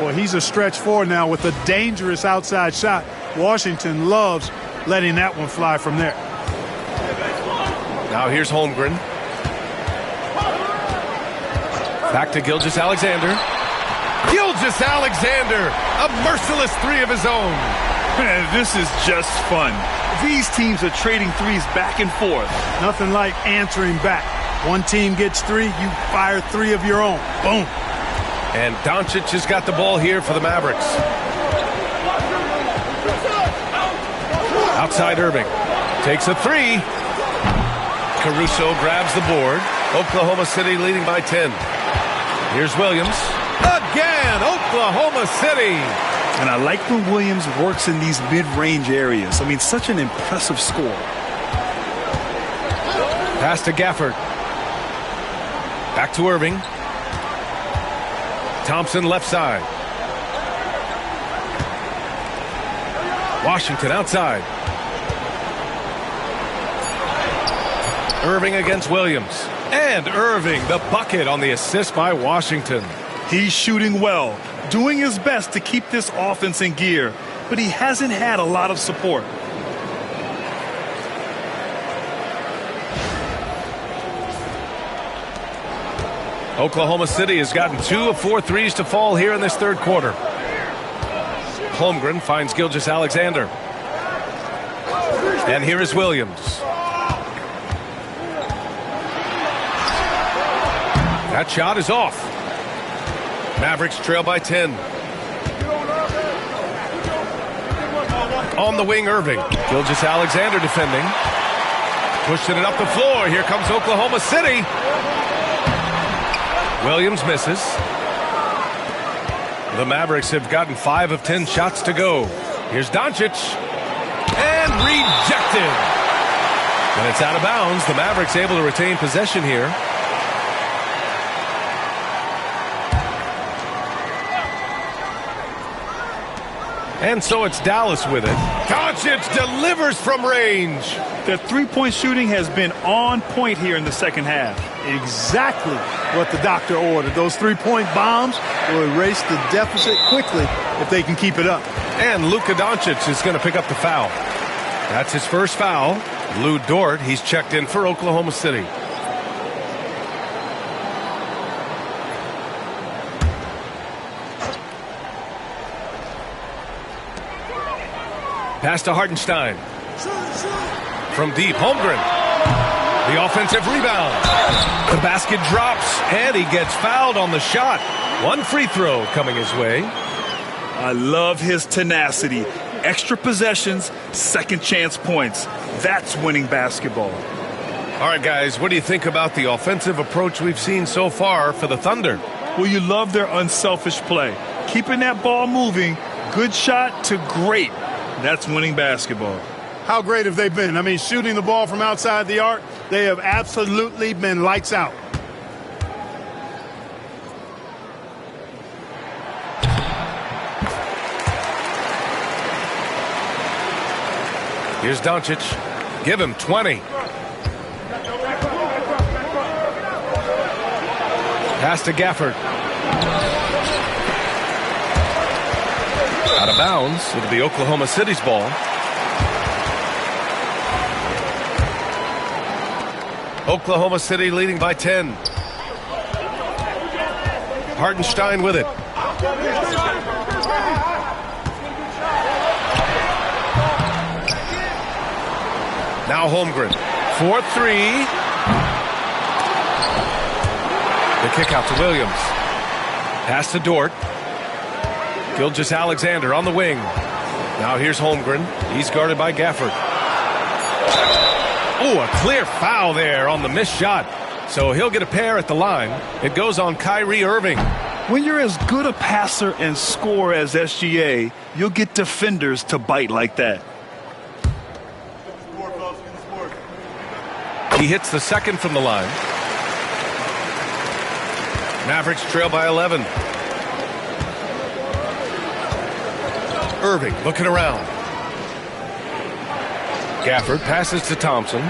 Well, he's a stretch forward now with a dangerous outside shot. Washington loves letting that one fly from there. Now here's Holmgren. Back to Gilgeous-Alexander. Gilgeous-Alexander, a merciless 3 of his own. Man, this is just fun. These teams are trading threes back and forth. Nothing like answering back. One team gets 3, you fire 3 of your own. Boom. And Doncic has got the ball here for the Mavericks. Outside Irving. Takes a 3. Caruso grabs the board. Oklahoma City leading by 10. Here's Williams. Again, Oklahoma City. And I like when Williams works in these mid-range areas. I mean, such an impressive score. Pass to Gafford. Back to Irving. Thompson left side. Washington outside. Irving against Williams. And Irving, the bucket on the assist by Washington. He's shooting well, doing his best to keep this offense in gear, but he hasn't had a lot of support. Oklahoma City has gotten 2 of 4 threes to fall here in this third quarter. Holmgren finds Gilgeous-Alexander. And here is Williams. That shot is off. Mavericks trail by 10. On the wing, Irving. Gilgeous-Alexander defending. Pushing it up the floor. Here comes Oklahoma City. Williams misses. The Mavericks have gotten 5 of 10 shots to go. Here's Doncic. And rejected. When it's out of bounds, the Mavericks able to retain possession here. And so it's Dallas with it. Doncic delivers from range. Their three-point shooting has been on point here in the second half. Exactly what the doctor ordered. Those 3-point bombs will erase the deficit quickly if they can keep it up. And Luka Doncic is going to pick up the foul. That's his first foul. Lou Dort, he's checked in for Oklahoma City. Pass to Hardenstein. From deep, Holmgren. The offensive rebound. The basket drops, and he gets fouled on the shot. 1 free throw coming his way. I love his tenacity. Extra possessions, second chance points. That's winning basketball. All right, guys, what do you think about the offensive approach we've seen so far for the Thunder? Well, you love their unselfish play. Keeping that ball moving, good shot to great. That's winning basketball. How great have they been? I mean, shooting the ball from outside the arc, they have absolutely been lights out. Here's Doncic. Give him 20. Pass to Gafford. Out of bounds. It'll be Oklahoma City's ball. Oklahoma City leading by 10. Hartenstein with it. Now Holmgren. 4-3. The kick out to Williams. Pass to Dort. Gilgeous-Alexander on the wing. Now here's Holmgren. He's guarded by Gafford. Oh, a clear foul there on the missed shot. So he'll get a pair at the line. It goes on Kyrie Irving. When you're as good a passer and scorer as SGA, you'll get defenders to bite like that. He hits the second from the line. Mavericks trail by 11. Irving looking around. Gafford passes to Thompson.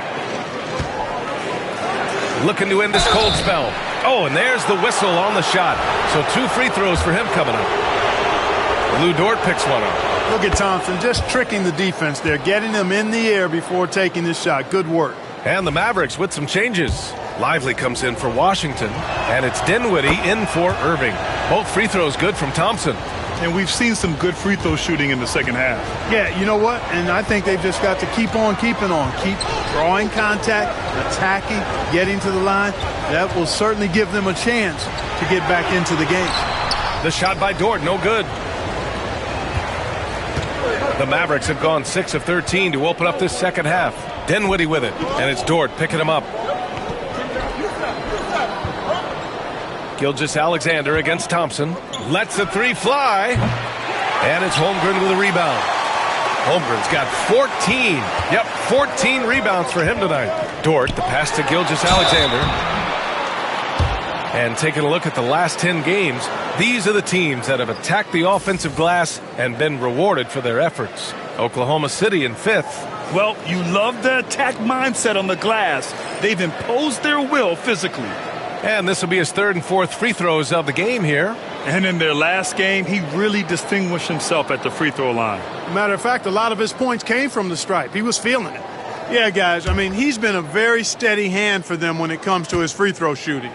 Looking to end this cold spell. Oh, and there's the whistle on the shot. So 2 free throws for him coming up. Lou Dort picks one up. Look at Thompson just tricking the defense there, getting them in the air before taking this shot. Good work. And the Mavericks with some changes. Lively comes in for Washington, and it's Dinwiddie in for Irving. Both free throws good from Thompson. And we've seen some good free throw shooting in the second half. Yeah, you know what? And I think they've just got to keep on keeping on. Keep drawing contact, attacking, getting to the line. That will certainly give them a chance to get back into the game. The shot by Dort, no good. The Mavericks have gone 6 of 13 to open up this second half. Dinwiddie with it, and it's Dort picking him up. Gilgeous-Alexander against Thompson. Lets the 3 fly. And it's Holmgren with a rebound. Holmgren's got 14. Yep, 14 rebounds for him tonight. Dort, the pass to Gilgeous-Alexander. And taking a look at the last 10 games, these are the teams that have attacked the offensive glass and been rewarded for their efforts. Oklahoma City in 5th. Well, you love the attack mindset on the glass. They've imposed their will physically. And this will be his 3rd and 4th free throws of the game here. And in their last game, he really distinguished himself at the free throw line. Matter of fact, a lot of his points came from the stripe. He was feeling it. Yeah, guys, I mean, he's been a very steady hand for them when it comes to his free throw shooting.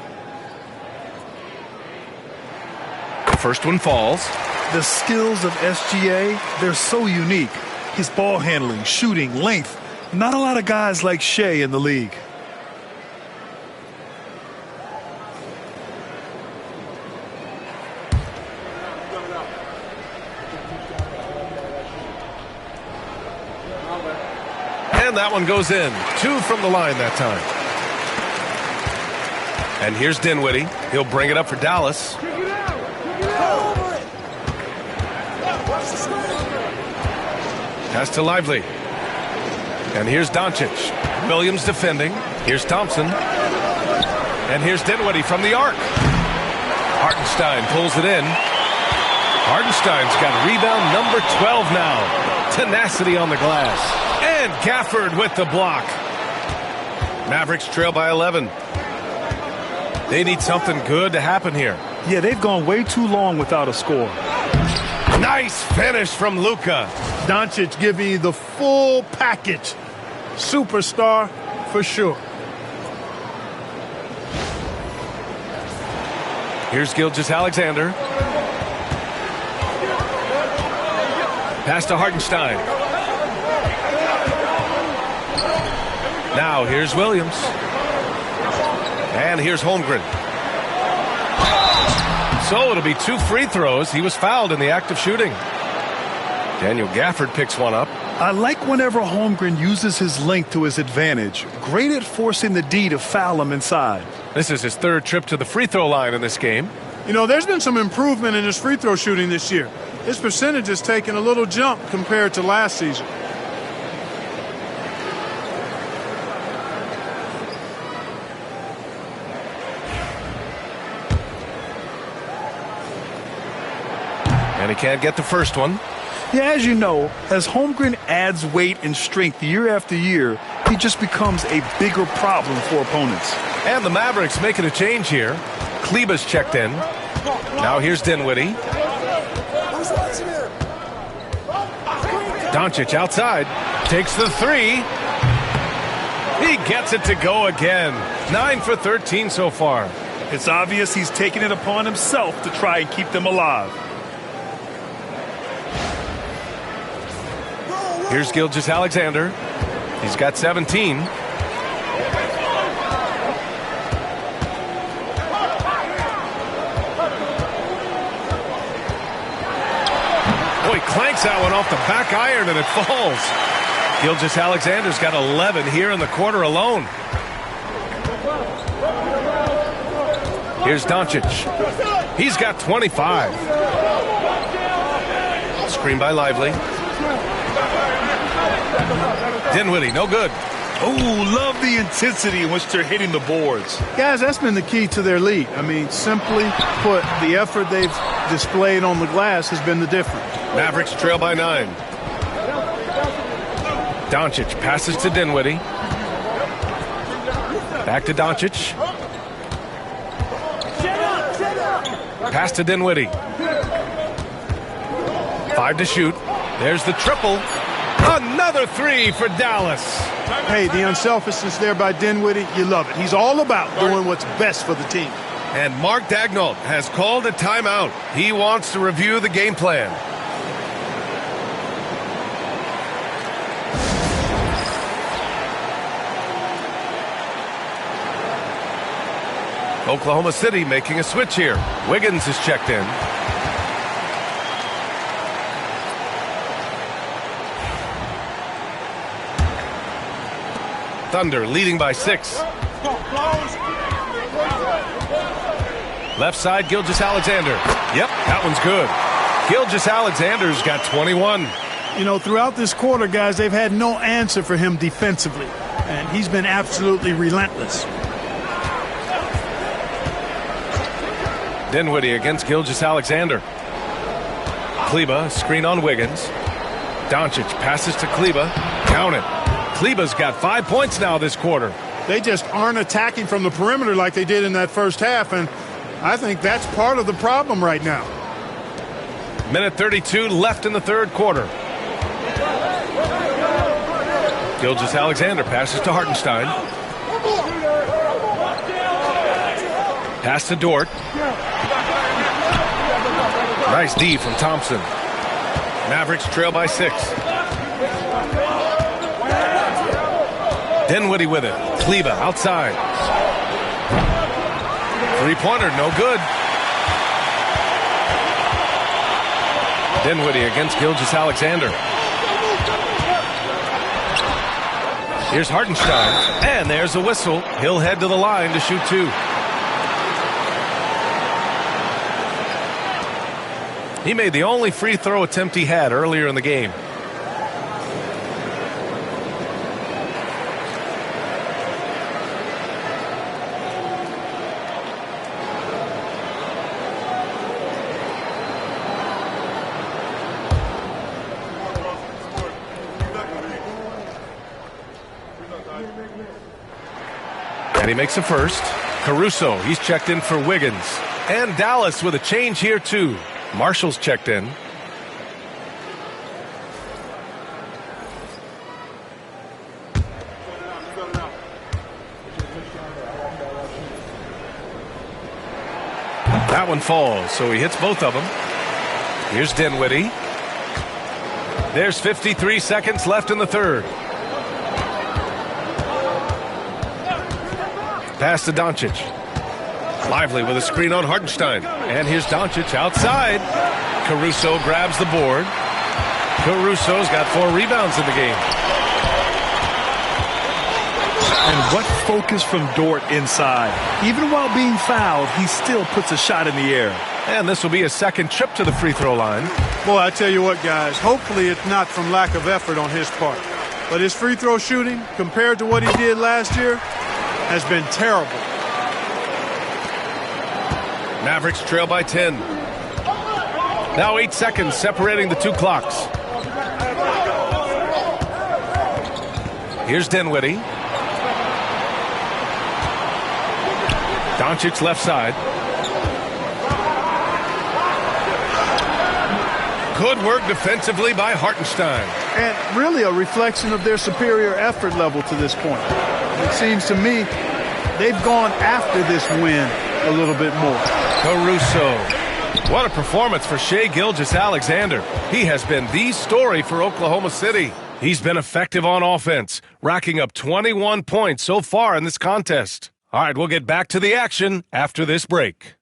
The first one falls. The skills of SGA, they're so unique. His ball handling, shooting, length. Not a lot of guys like Shea in the league. And that one goes in. 2 from the line that time. And here's Dinwiddie. He'll bring it up for Dallas. Pass to Lively. And here's Doncic. Williams defending. Here's Thompson. And here's Dinwiddie from the arc. Hartenstein pulls it in. Hartenstein's got rebound number 12 now. Tenacity on the glass. And Gafford with the block. Mavericks trail by 11. They need something good to happen here. Yeah, they've gone way too long without a score. Nice finish from Luka. Doncic giving you the full package. Superstar for sure. Here's Gilgeous-Alexander. Pass to Hartenstein. Now here's Williams. And here's Holmgren. So it'll be 2 free throws. He was fouled in the act of shooting. Daniel Gafford picks one up. I like whenever Holmgren uses his length to his advantage. Great at forcing the D to foul him inside. This is his 3rd trip to the free throw line in this game. You know, there's been some improvement in his free throw shooting this year. His percentage has taken a little jump compared to last season. And he can't get the first one. Yeah, as you know, as Holmgren adds weight and strength year after year, he just becomes a bigger problem for opponents. And the Mavericks making a change here. Kleber's checked in. Now here's Dinwiddie. Doncic outside. Takes the three. He gets it to go again. 9 for 13 so far. It's obvious he's taking it upon himself to try and keep them alive. Here's Gilgeous-Alexander. He's got 17. Boy, clanks that one off the back iron and it falls. Gilgeous-Alexander's got 11 here in the quarter alone. Here's Doncic. He's got 25. Screen by Lively. Dinwiddie, no good. Oh, love the intensity in which they're hitting the boards. Guys, that's been the key to their lead. I mean, simply put, the effort they've displayed on the glass has been the difference. Mavericks trail by 9. Doncic passes to Dinwiddie. Back to Doncic. Pass to Dinwiddie. 5 to shoot. There's the triple. Another three for Dallas. Hey, the unselfishness there by Dinwiddie, you love it. He's all about doing what's best for the team. And Mark Daigneault has called a timeout. He wants to review the game plan. Oklahoma City making a switch here. Wiggins is checked in. Thunder leading by 6. Left side, Gilgeous-Alexander. Yep, that one's good. Gilgeous-Alexander's got 21. You know, throughout this quarter, guys, they've had no answer for him defensively. And he's been absolutely relentless. Dinwiddie against Gilgeous-Alexander. Kleber, screen on Wiggins. Doncic passes to Kleber. Count it. Kleber's got 5 points now this quarter. They just aren't attacking from the perimeter like they did in that first half, and I think that's part of the problem right now. Minute 32 left in the third quarter. Gilgeous-Alexander passes to Hartenstein. Pass to Dort. Nice D from Thompson. Mavericks trail by 6. Dinwiddie with it. Kleber outside. Three-pointer, no good. Dinwiddie against Gilgeous-Alexander. Here's Hartenstein. And there's a whistle. He'll head to the line to shoot 2. He made the only free throw attempt he had earlier in the game. And he makes a first. Caruso, he's checked in for Wiggins. And Dallas with a change here too. Marshall's checked in. That one falls, so he hits both of them. Here's Dinwiddie. There's 53 seconds left in the third. Pass to Doncic. Lively with a screen on Hartenstein. And here's Doncic outside. Caruso grabs the board. Caruso's got 4 rebounds in the game. And what focus from Dort inside. Even while being fouled, he still puts a shot in the air. And this will be a second trip to the free throw line. Boy, I tell you what, guys, hopefully it's not from lack of effort on his part. But his free throw shooting, compared to what he did last year, has been terrible. Mavericks trail by 10. Now 8 seconds separating the 2 clocks. Here's Dinwiddie. Doncic left side. Good work defensively by Hartenstein. And really a reflection of their superior effort level to this point. It seems to me they've gone after this win a little bit more. Caruso. What a performance for Shai Gilgeous-Alexander. He has been the story for Oklahoma City. He's been effective on offense, racking up 21 points so far in this contest. All right, we'll get back to the action after this break.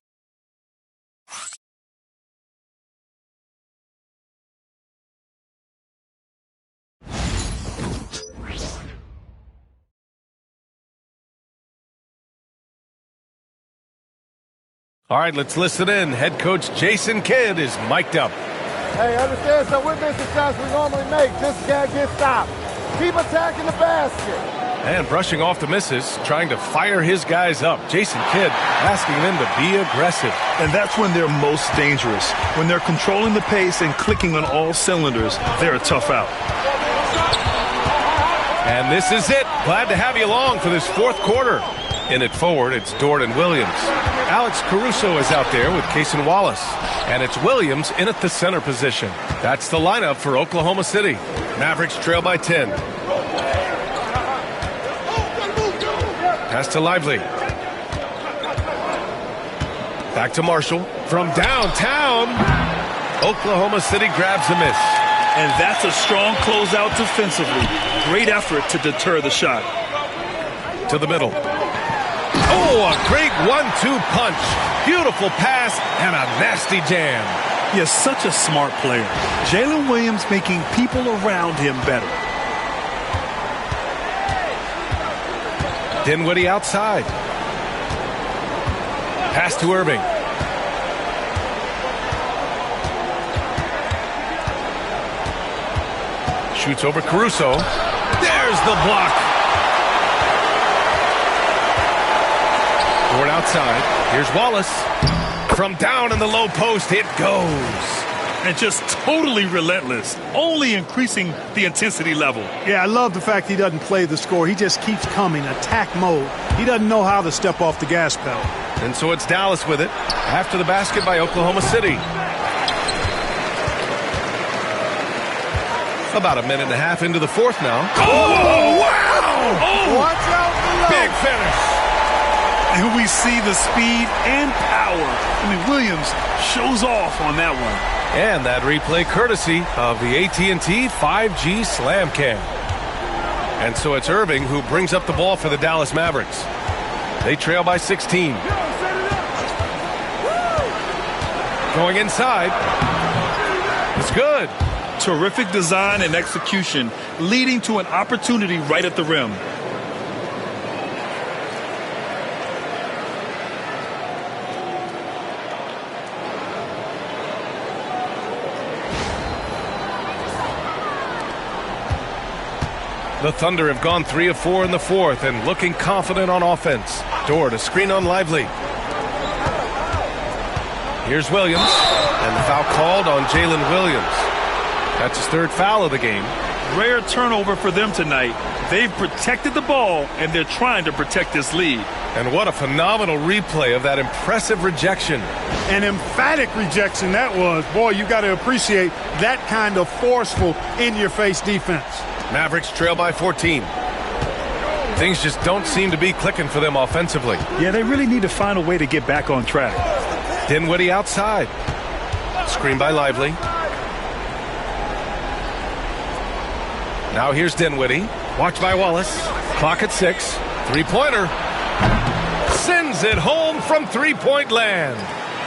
All right, let's listen in. Head coach Jason Kidd is mic'd up. Hey, understand, so we're missing shots we normally make. Just can't get stopped. Keep attacking the basket. And brushing off the misses, trying to fire his guys up. Jason Kidd asking them to be aggressive. And that's when they're most dangerous. When they're controlling the pace and clicking on all cylinders, they're a tough out. And this is it. Glad to have you along for this fourth quarter. In it forward, it's Dort and Williams. Alex Caruso is out there with Cason Wallace. And it's Williams in at the center position. That's the lineup for Oklahoma City. Mavericks trail by 10. Pass to Lively. Back to Marshall. From downtown, Oklahoma City grabs the miss. And that's a strong closeout defensively. Great effort to deter the shot. To the middle. Oh, a great 1-2 punch. Beautiful pass and a nasty jam. He is such a smart player. Jalen Williams making people around him better. Dinwiddie outside. Pass to Irving. Shoots over Caruso. There's the block. Dort outside. Here's Wallace. From down in the low post, it goes. And just totally relentless, only increasing the intensity level. Yeah, I love the fact he doesn't play the score. He just keeps coming, attack mode. He doesn't know how to step off the gas pedal. And so it's Dallas with it after the basket by Oklahoma City. About a minute and a half into the fourth now. Oh, wow! Oh, watch out below. Big finish. And we see the speed and power. I mean, Williams shows off on that one. And that replay courtesy of the AT&T 5G Slam Cam. And so it's Irving who brings up the ball for the Dallas Mavericks. They trail by 16. Going inside. It's good. Terrific design and execution, leading to an opportunity right at the rim. The Thunder have gone 3 of 4 in the fourth and looking confident on offense. Dort, a screen on Lively. Here's Williams, and the foul called on Jalen Williams. That's his third foul of the game. Rare turnover for them tonight. They've protected the ball, and they're trying to protect this lead. And what a phenomenal replay of that impressive rejection. An emphatic rejection that was. Boy, you got to appreciate that kind of forceful, in-your-face defense. Mavericks trail by 14. Things just don't seem to be clicking for them offensively. Yeah, they really need to find a way to get back on track. Dinwiddie outside. Screen by Lively. Now here's Dinwiddie. Watched by Wallace. Clock at 6. Three-pointer. Sends it home from three-point land.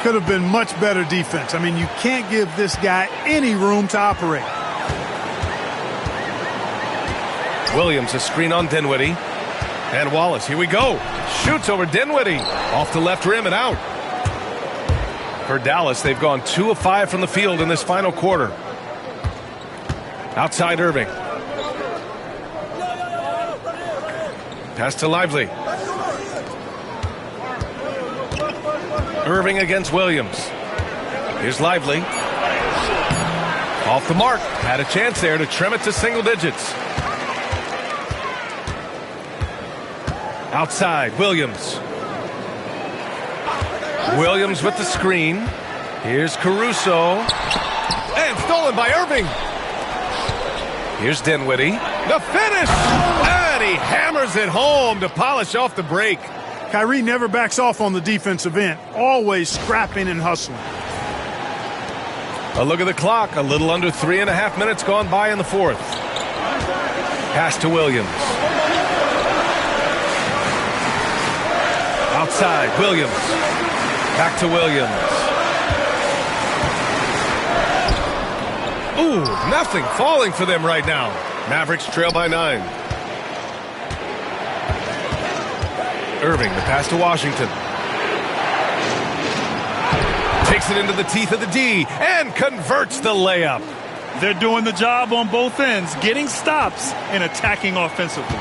Could have been much better defense. I mean, you can't give this guy any room to operate. Williams, a screen on Dinwiddie. And Wallace, here we go. Shoots over Dinwiddie. Off the left rim and out. For Dallas, they've gone 2 of 5 from the field in this final quarter. Outside Irving. Pass to Lively. Irving against Williams. Here's Lively. Off the mark. Had a chance there to trim it to single digits. Outside, Williams. Williams with the screen. Here's Caruso. And stolen by Irving. Here's Dinwiddie. The finish! And he hammers it home to polish off the break. Kyrie never backs off on the defensive end. Always scrapping and hustling. A look at the clock. A little under 3.5 minutes gone by in the fourth. Pass to Williams. Outside, Williams. Back to Williams. Ooh, nothing falling for them right now. Mavericks trail by 9. Irving, the pass to Washington. Takes it into the teeth of the D and converts the layup. They're doing the job on both ends, getting stops and attacking offensively.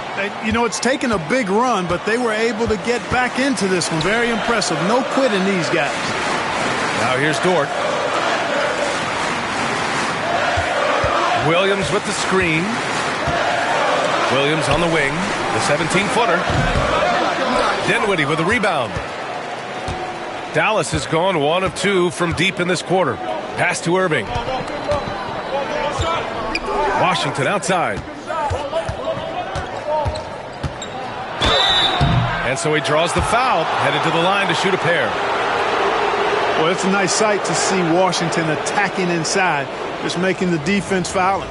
You know, it's taken a big run, but they were able to get back into this one. Very impressive. No quitting these guys. Now here's Dort. Williams with the screen. Williams on the wing. The 17-footer. Dinwiddie with a rebound. Dallas has gone 1 of 2 from deep in this quarter. Pass to Irving. Washington outside. And so he draws the foul, headed to the line to shoot a pair. Well, it's a nice sight to see Washington attacking inside, just making the defense fouling.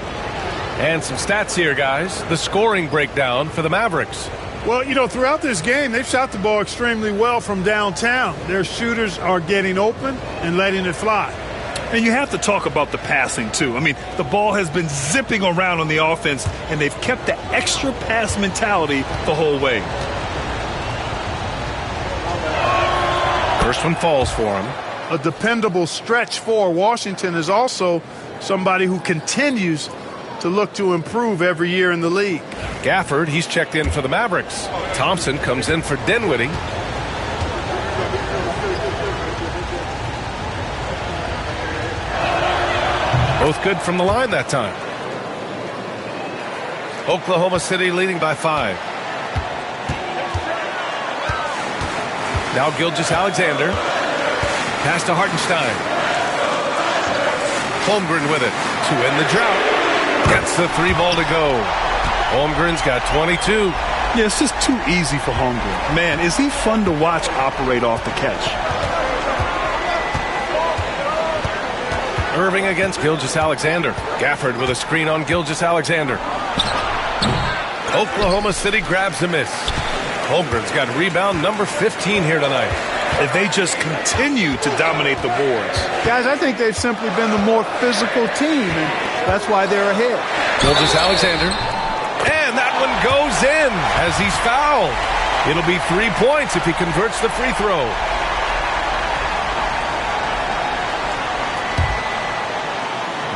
And some stats here, guys. The scoring breakdown for the Mavericks. Well, you know, throughout this game, they've shot the ball extremely well from downtown. Their shooters are getting open and letting it fly. And you have to talk about the passing, too. I mean, the ball has been zipping around on the offense, and they've kept the extra pass mentality the whole way. First one falls for him. A dependable stretch for Washington is also somebody who continues to look to improve every year in the league. Gafford, he's checked in for the Mavericks. Thompson comes in for Dinwiddie. Both good from the line that time. Oklahoma City leading by 5. Now Gilgeous-Alexander. Pass to Hartenstein. Holmgren with it to end the drought. Gets the 3 ball to go. Holmgren's got 22. Yeah, it's just too easy for Holmgren. Man, is he fun to watch operate off the catch. Irving against Gilgeous-Alexander. Gafford with a screen on Gilgeous-Alexander. Oklahoma City grabs a miss. Holmgren's got rebound number 15 here tonight. If they just continue to dominate the boards. Guys, I think they've simply been the more physical team, and that's why they're ahead. Gilgeous-Alexander. And that one goes in as he's fouled. It'll be 3 points if he converts the free throw.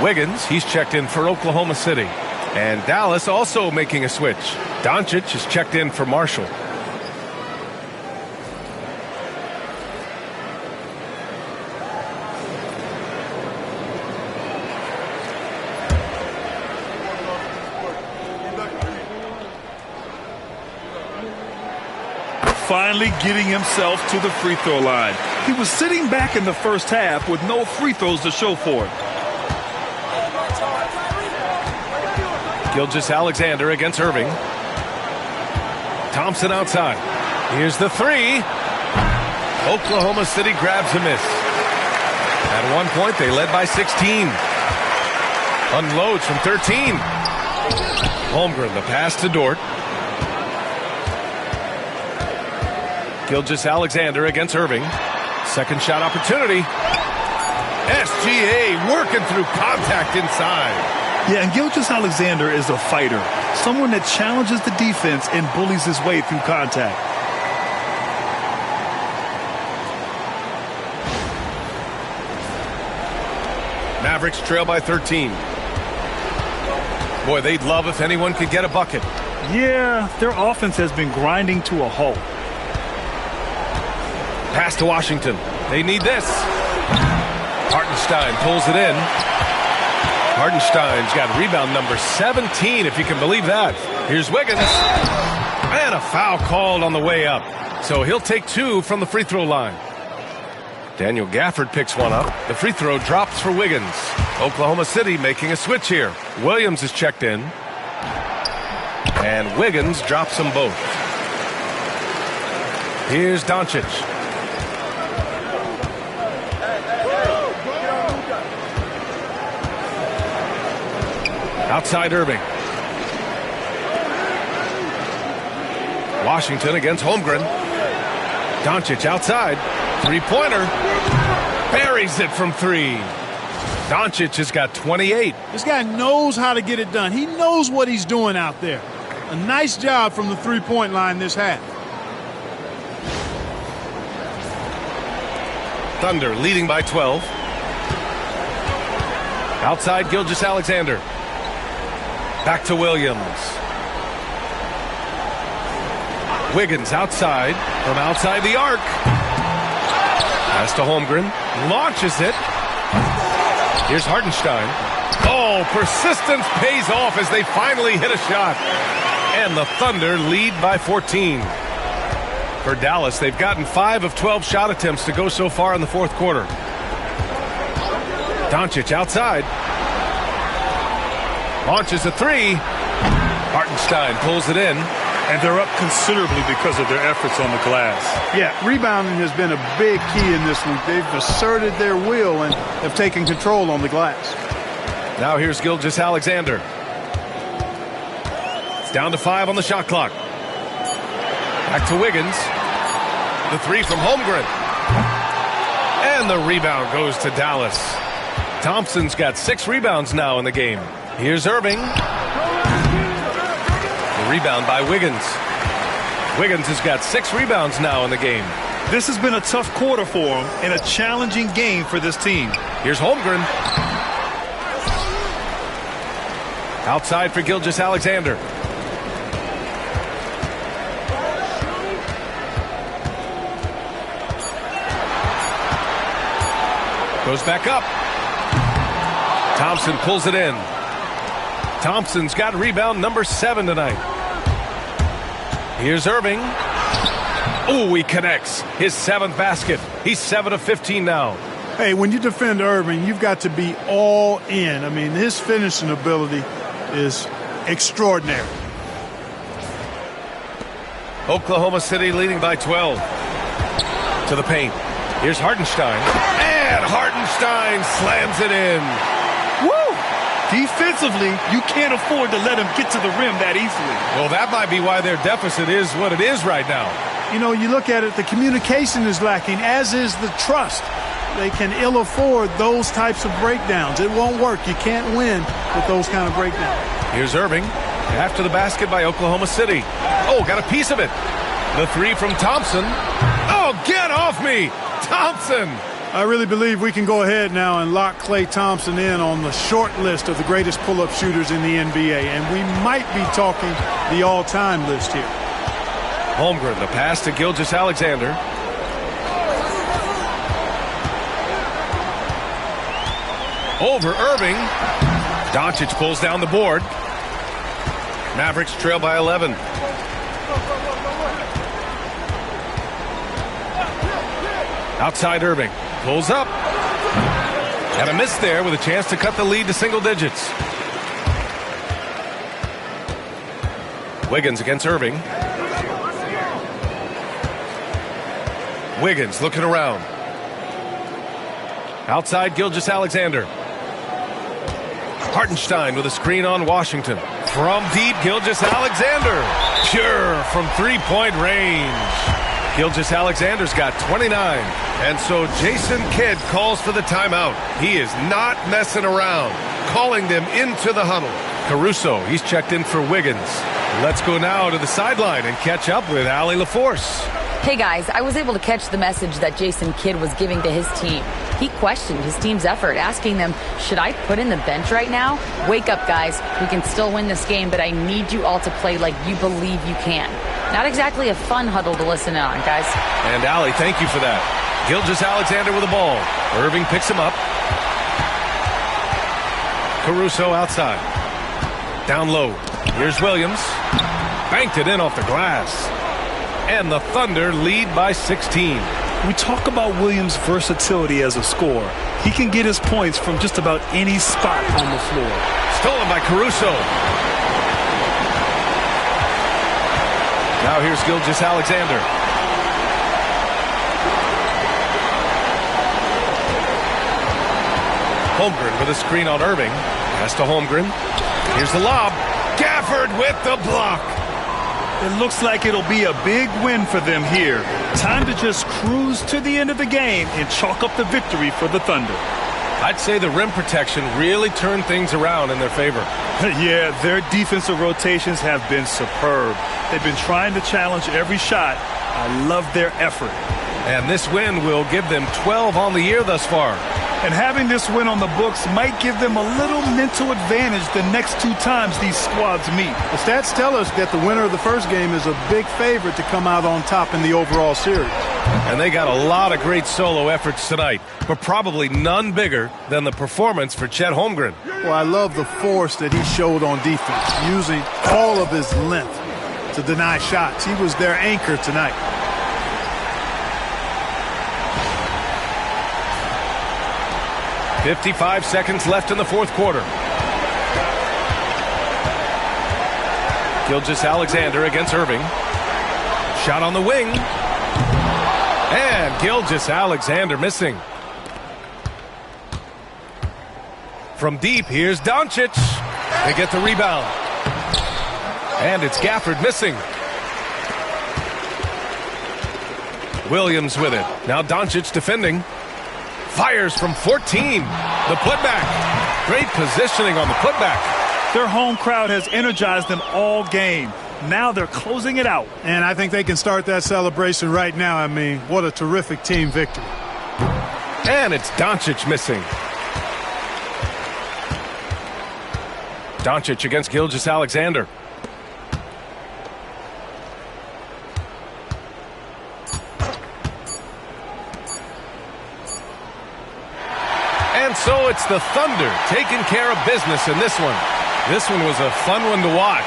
Wiggins, he's checked in for Oklahoma City. And Dallas also making a switch. Doncic is checked in for Marshall. Finally getting himself to the free throw line. He was sitting back in the first half with no free throws to show for it. Gilgeous-Alexander against Irving. Thompson outside. Here's the 3. Oklahoma City grabs a miss. At one point, they led by 16. Unloads from 13. Holmgren, the pass to Dort. Gilgeous-Alexander against Irving. Second shot opportunity. SGA working through contact inside. Yeah, and Gilgeous-Alexander is a fighter. Someone that challenges the defense and bullies his way through contact. Mavericks trail by 13. Boy, they'd love if anyone could get a bucket. Yeah, their offense has been grinding to a halt. Pass to Washington. They need this. Hartenstein pulls it in. Hartenstein's got rebound number 17, if you can believe that. Here's Wiggins. And a foul called on the way up. So he'll take 2 from the free throw line. Daniel Gafford picks one up. The free throw drops for Wiggins. Oklahoma City making a switch here. Williams is checked in. And Wiggins drops them both. Here's Doncic. Outside Irving. Washington against Holmgren. Doncic outside. Three-pointer. Buries it from three. Doncic has got 28. This guy knows how to get it done. He knows what he's doing out there. A nice job from the three-point line this half. Thunder leading by 12. Outside Gilgeous-Alexander. Back to Williams. Wiggins outside, from outside the arc. Pass to Holmgren. Launches it. Here's Hartenstein. Oh, persistence pays off as they finally hit a shot. And the Thunder lead by 14. For Dallas, they've gotten 5 of 12 shot attempts to go so far in the fourth quarter. Doncic outside. Launches a three. Hartenstein pulls it in. And they're up considerably because of their efforts on the glass. Yeah, rebounding has been a big key in this one. They've asserted their will and have taken control on the glass. Now here's Gilgeous-Alexander. It's down to 5 on the shot clock. Back to Wiggins. The three from Holmgren. And the rebound goes to Dallas. Thompson's got 6 rebounds now in the game. Here's Irving. The rebound by Wiggins. Wiggins has got 6 rebounds now in the game. This has been a tough quarter for him and a challenging game for this team. Here's Holmgren. Outside for Gilgeous-Alexander. Goes back up. Thompson pulls it in. Thompson's got rebound number 7 tonight. Here's Irving. Oh, he connects. His 7th basket. He's 7 of 15 now. Hey, when you defend Irving, you've got to be all in. I mean, his finishing ability is extraordinary. Oklahoma City leading by 12. To the paint. Here's Hartenstein. And Hartenstein slams it in. Woo! Defensively, you can't afford to let him get to the rim that easily. Well, that might be why their deficit is what it is right now. You know, you look at it, the communication is lacking, as is the trust. They can ill afford those types of breakdowns. It won't work. You can't win with those kind of breakdowns. Here's Irving. After the basket by Oklahoma City. Oh, got a piece of it. The three from Thompson. Oh, get off me! Thompson! I really believe we can go ahead now and lock Klay Thompson in on the short list of the greatest pull-up shooters in the NBA, and we might be talking the all-time list here. Holmgren, the pass to Gilgeous-Alexander. Over Irving. Doncic pulls down the board. Mavericks trail by 11. Outside Irving. Pulls up. And a miss there with a chance to cut the lead to single digits. Wiggins against Irving. Wiggins looking around. Outside Gilgeous-Alexander. Hartenstein with a screen on Washington. From deep, Gilgeous-Alexander. Pure from three-point range. Gilgeous-Alexander's got 29. And so Jason Kidd calls for the timeout. He is not messing around. Calling them into the huddle. Caruso, he's checked in for Wiggins. Let's go now to the sideline and catch up with Allie LaForce. Hey guys, I was able to catch the message that Jason Kidd was giving to his team. He questioned his team's effort, asking them, should I put in the bench right now? Wake up, guys. We can still win this game, but I need you all to play like you believe you can. Not exactly a fun huddle to listen in on, guys. And Allie, thank you for that. Gilgeous-Alexander with the ball. Irving picks him up. Caruso outside. Down low. Here's Williams. Banked it in off the glass. And the Thunder lead by 16. We talk about Williams' versatility as a scorer. He can get his points from just about any spot on the floor. Stolen by Caruso. Now here's Gilgeous-Alexander. Holmgren with a screen on Irving. Pass to Holmgren. Here's the lob. Gafford with the block. It looks like it'll be a big win for them here. Time to just cruise to the end of the game and chalk up the victory for the Thunder. I'd say the rim protection really turned things around in their favor. Yeah, their defensive rotations have been superb. They've been trying to challenge every shot. I love their effort. And this win will give them 12 on the year thus far. And having this win on the books might give them a little mental advantage the next 2 times these squads meet. The stats tell us that the winner of the first game is a big favorite to come out on top in the overall series. And they got a lot of great solo efforts tonight, but probably none bigger than the performance for Chet Holmgren. Well, I love the force that he showed on defense, using all of his length to deny shots. He was their anchor tonight. "55 seconds left in the fourth quarter. Gilgeous-Alexander against Irving. Shot on the wing. And Gilgeous-Alexander missing. From deep, here's Doncic. They get the rebound. And it's Gafford missing. Williams with it. Now Doncic defending. Fires from 14. The putback. Great positioning on the putback. Their home crowd has energized them all game. Now they're closing it out. And I think they can start that celebration right now. I mean, what a terrific team victory. And it's Doncic missing. Doncic against Gilgeous-Alexander. And so it's the Thunder taking care of business in this one. This one was a fun one to watch.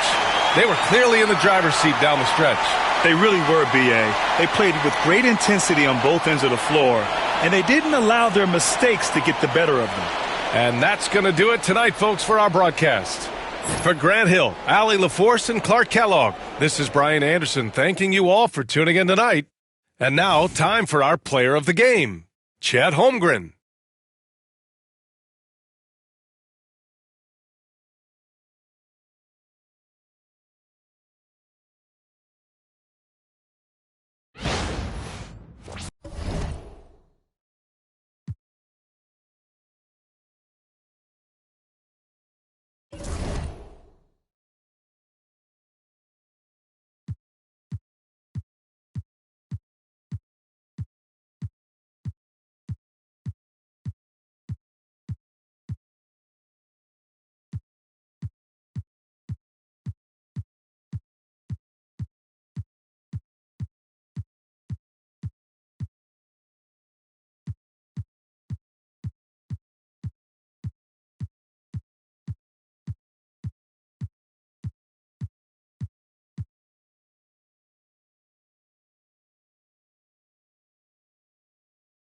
They were clearly in the driver's seat down the stretch. They really were, B.A. They played with great intensity on both ends of the floor, and they didn't allow their mistakes to get the better of them. And that's going to do it tonight, folks, for our broadcast. For Grant Hill, Allie LaForce, and Clark Kellogg, this is Brian Anderson thanking you all for tuning in tonight. And now, time for our player of the game, Chet Holmgren.